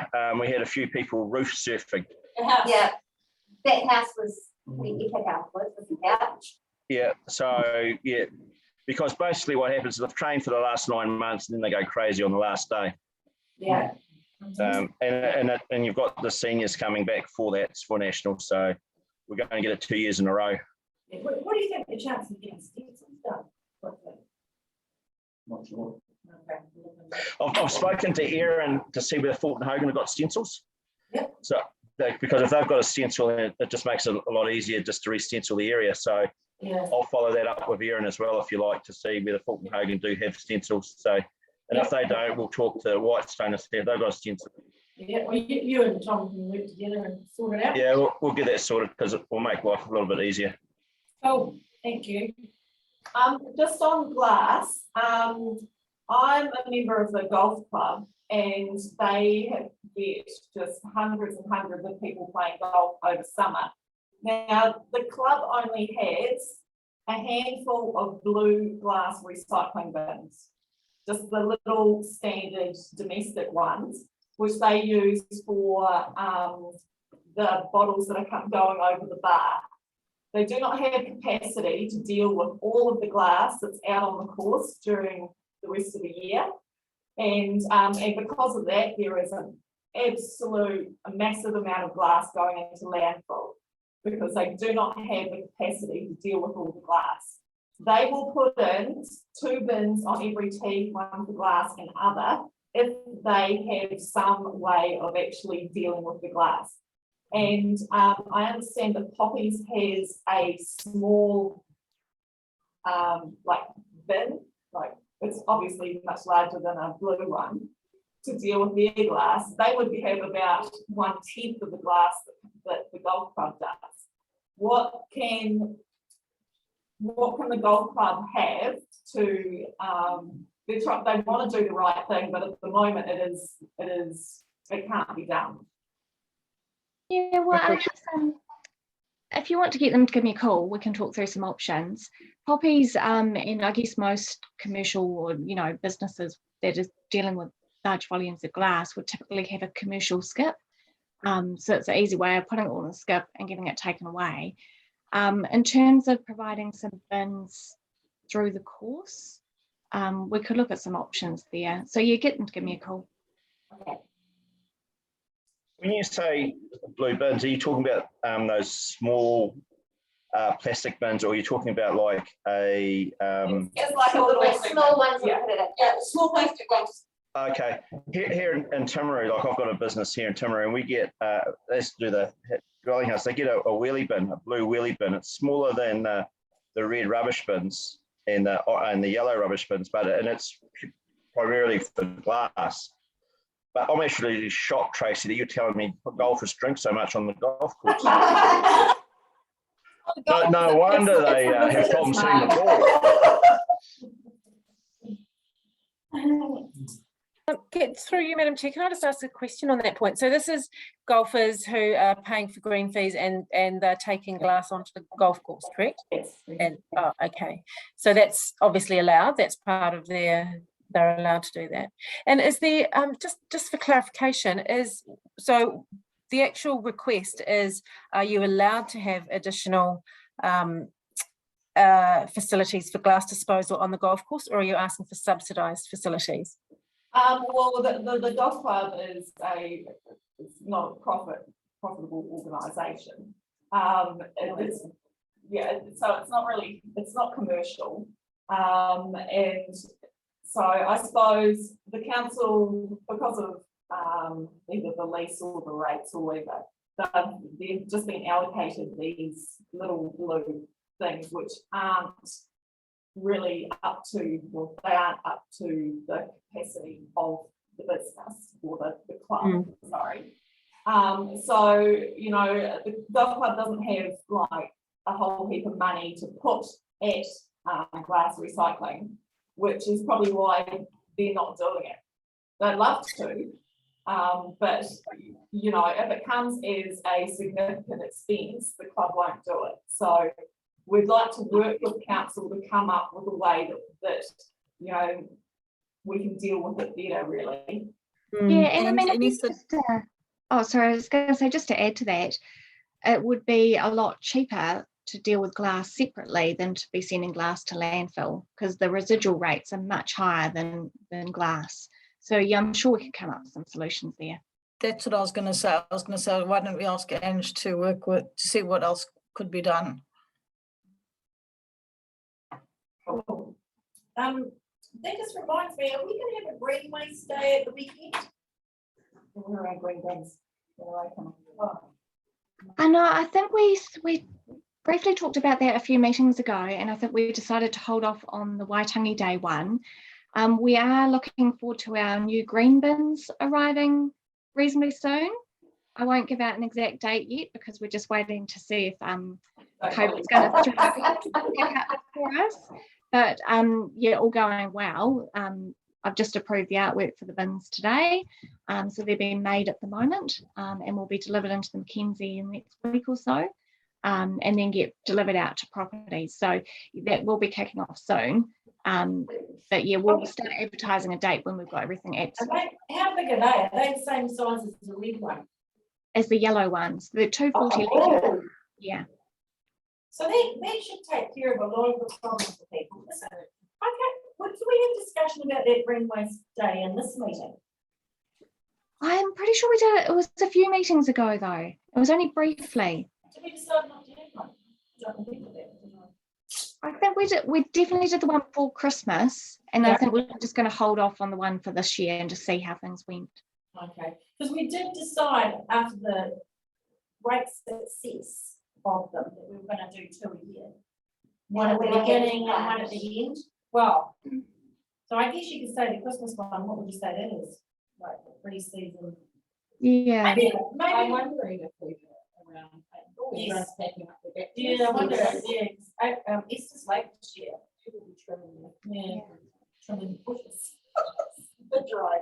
we had a few people roof surfing. Yeah, that house was pretty epic afterwards with the couch. Yeah, so yeah, because basically what happens is they've trained for the last 9 months and then they go crazy on the last day. Yeah. And you've got the seniors coming back for that, for nationals, so we're going to get it 2 years in a row. Yeah. What do you think the chance of getting stencils done? Not sure. I've spoken to Aaron to see whether Fulton Hogan have got stencils. Yep. So because if they've got a stencil, it just makes it a lot easier just to re-stencil the area. So yeah. I'll follow that up with Aaron as well, if you like, to see whether Fulton Hogan do have stencils. So, and if they don't, we'll talk to Whitestone and see if they've got a stencil. Yeah, well, you and Tom can work together and sort it out. Yeah, we'll get that sorted because it will make life a little bit easier. Oh, thank you. Just on glass, I'm a member of the golf club and they have get just hundreds and hundreds of people playing golf over summer. Now, the club only has a handful of blue glass recycling bins, just the little standard domestic ones, which they use for the bottles that are going over the bar. They do not have capacity to deal with all of the glass that's out on the course during the rest of the year. And because of that, there is an absolute, a massive amount of glass going into landfill because they do not have the capacity to deal with all the glass. they will put in 2 bins on every tee, 1 for glass and other, if they have some way of actually dealing with the glass. And I understand that Poppies has a small like bin, like it's obviously much larger than a blue one, to deal with their glass. They would have about 1/10 of the glass that the golf club does. What can the golf club have to they want to do the right thing, but at the moment it can't be done. Yeah, well, I guess, if you want to get them to give me a call, we can talk through some options. Poppies, and I guess most commercial or businesses that is dealing with large volumes of glass would typically have a commercial skip. So it's an easy way of putting it all in a skip and getting it taken away. In terms of providing some bins through the course, we could look at some options there. So you get them to give me a call. Okay. When you say blue bins, are you talking about those small plastic bins, or are you talking about like a It's like a little small ones. Yeah, small plastic ones. Okay, here in Timaru, like I've got a business here in Timaru, and we get let's do the dwelling house. They get a wheelie bin, a blue wheelie bin. It's smaller than the red rubbish bins and the yellow rubbish bins, and it's primarily for glass. But I'm actually shocked, Tracy, that you're telling me golfers drink so much on the golf course. No wonder they have problems hitting the ball. Get through you, Madam Chair. Can I just ask a question on that point? So this is golfers who are paying for green fees and they're taking glass onto the golf course, correct? Yes. And okay. So that's obviously allowed. That's part of they're allowed to do that. And is there just for clarification, so the actual request is, are you allowed to have additional facilities for glass disposal on the golf course, or are you asking for subsidised facilities? Well, the golf club is not a profitable organisation. So it's not commercial. And so I suppose the council, because of either the lease or the rates or whatever, they've just been allocated these little blue things which aren't really up to, well, they aren't up to the capacity of the business or the club, sorry. So, the golf club doesn't have like a whole heap of money to put at glass recycling, which is probably why they're not doing it. They'd love to, but, if it comes as a significant expense, the club won't do it. So we'd like to work with council to come up with a way that we can deal with it better, really. Yeah, and I mean, I was going to say, just to add to that, it would be a lot cheaper to deal with glass separately than to be sending glass to landfill, because the residual rates are much higher than glass. So yeah, I'm sure we could come up with some solutions there. That's what I was going to say. I was going to say, why don't we ask Ange to work with, to see what else could be done? Cool. That just reminds me, are we going to have a green waste day at the weekend? We're our green bins. I know, I think we briefly talked about that a few meetings ago, and I think we decided to hold off on the Waitangi Day one. We are looking forward to our new green bins arriving reasonably soon. I won't give out an exact date yet because we're just waiting to see if COVID's going to pick up for us. But yeah, all going well. I've just approved the artwork for the bins today. So they're being made at the moment and will be delivered into the Mackenzie in the next week or so, and then get delivered out to properties. So that will be kicking off soon. But yeah, we'll start advertising a date when we've got everything absolutely. How big are they? Are they the same size as the red one? As the yellow ones, they're 240 litre. Yeah. So that should take care of a lot of the problems for people, isn't it? Okay, well, can we have discussion about that green waste day in this meeting? I'm pretty sure we did it. It was a few meetings ago though. It was only briefly. Did we decide not to have one? Don't think of that, I think we definitely did the one before Christmas, and I Yeah. think we're just going to hold off on the one for this year and just see how things went. Okay, because we did decide after the great success of them that we were gonna do 2 a year. One at the Yeah, beginning yeah. and one at the end. Well, so I guess you could say the Christmas one, what would you say that is? Like the pre-season? Yeah. Maybe, I'm maybe, wondering if we do it around. Yes. Packing up the back. yeah, I wonder, yeah, Easter's late this year. People will be trimming it. Yeah, trimming bushes. The dry.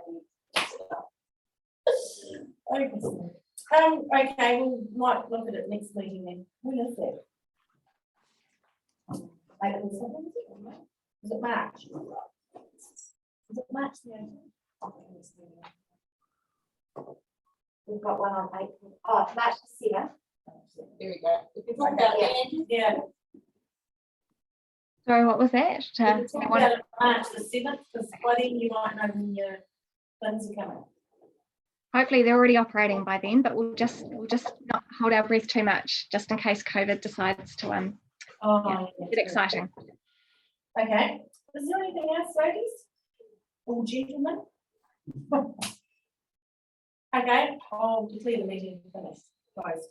Okay, we might look at it next meeting then. When is it? April 7th, is it? Is it March? Is it March? Yeah. We've got one on April, oh, March the 7th. There we go. If you're talking about Yeah. Sorry, what was that? We can talk about it March the 7th, because by then you might know when your things are coming. Hopefully they're already operating by then, but we'll just not hold our breath too much, just in case COVID decides to get exciting. Okay, is there anything else, ladies? Or gentlemen? Okay, I'll declare the meeting finished, closed.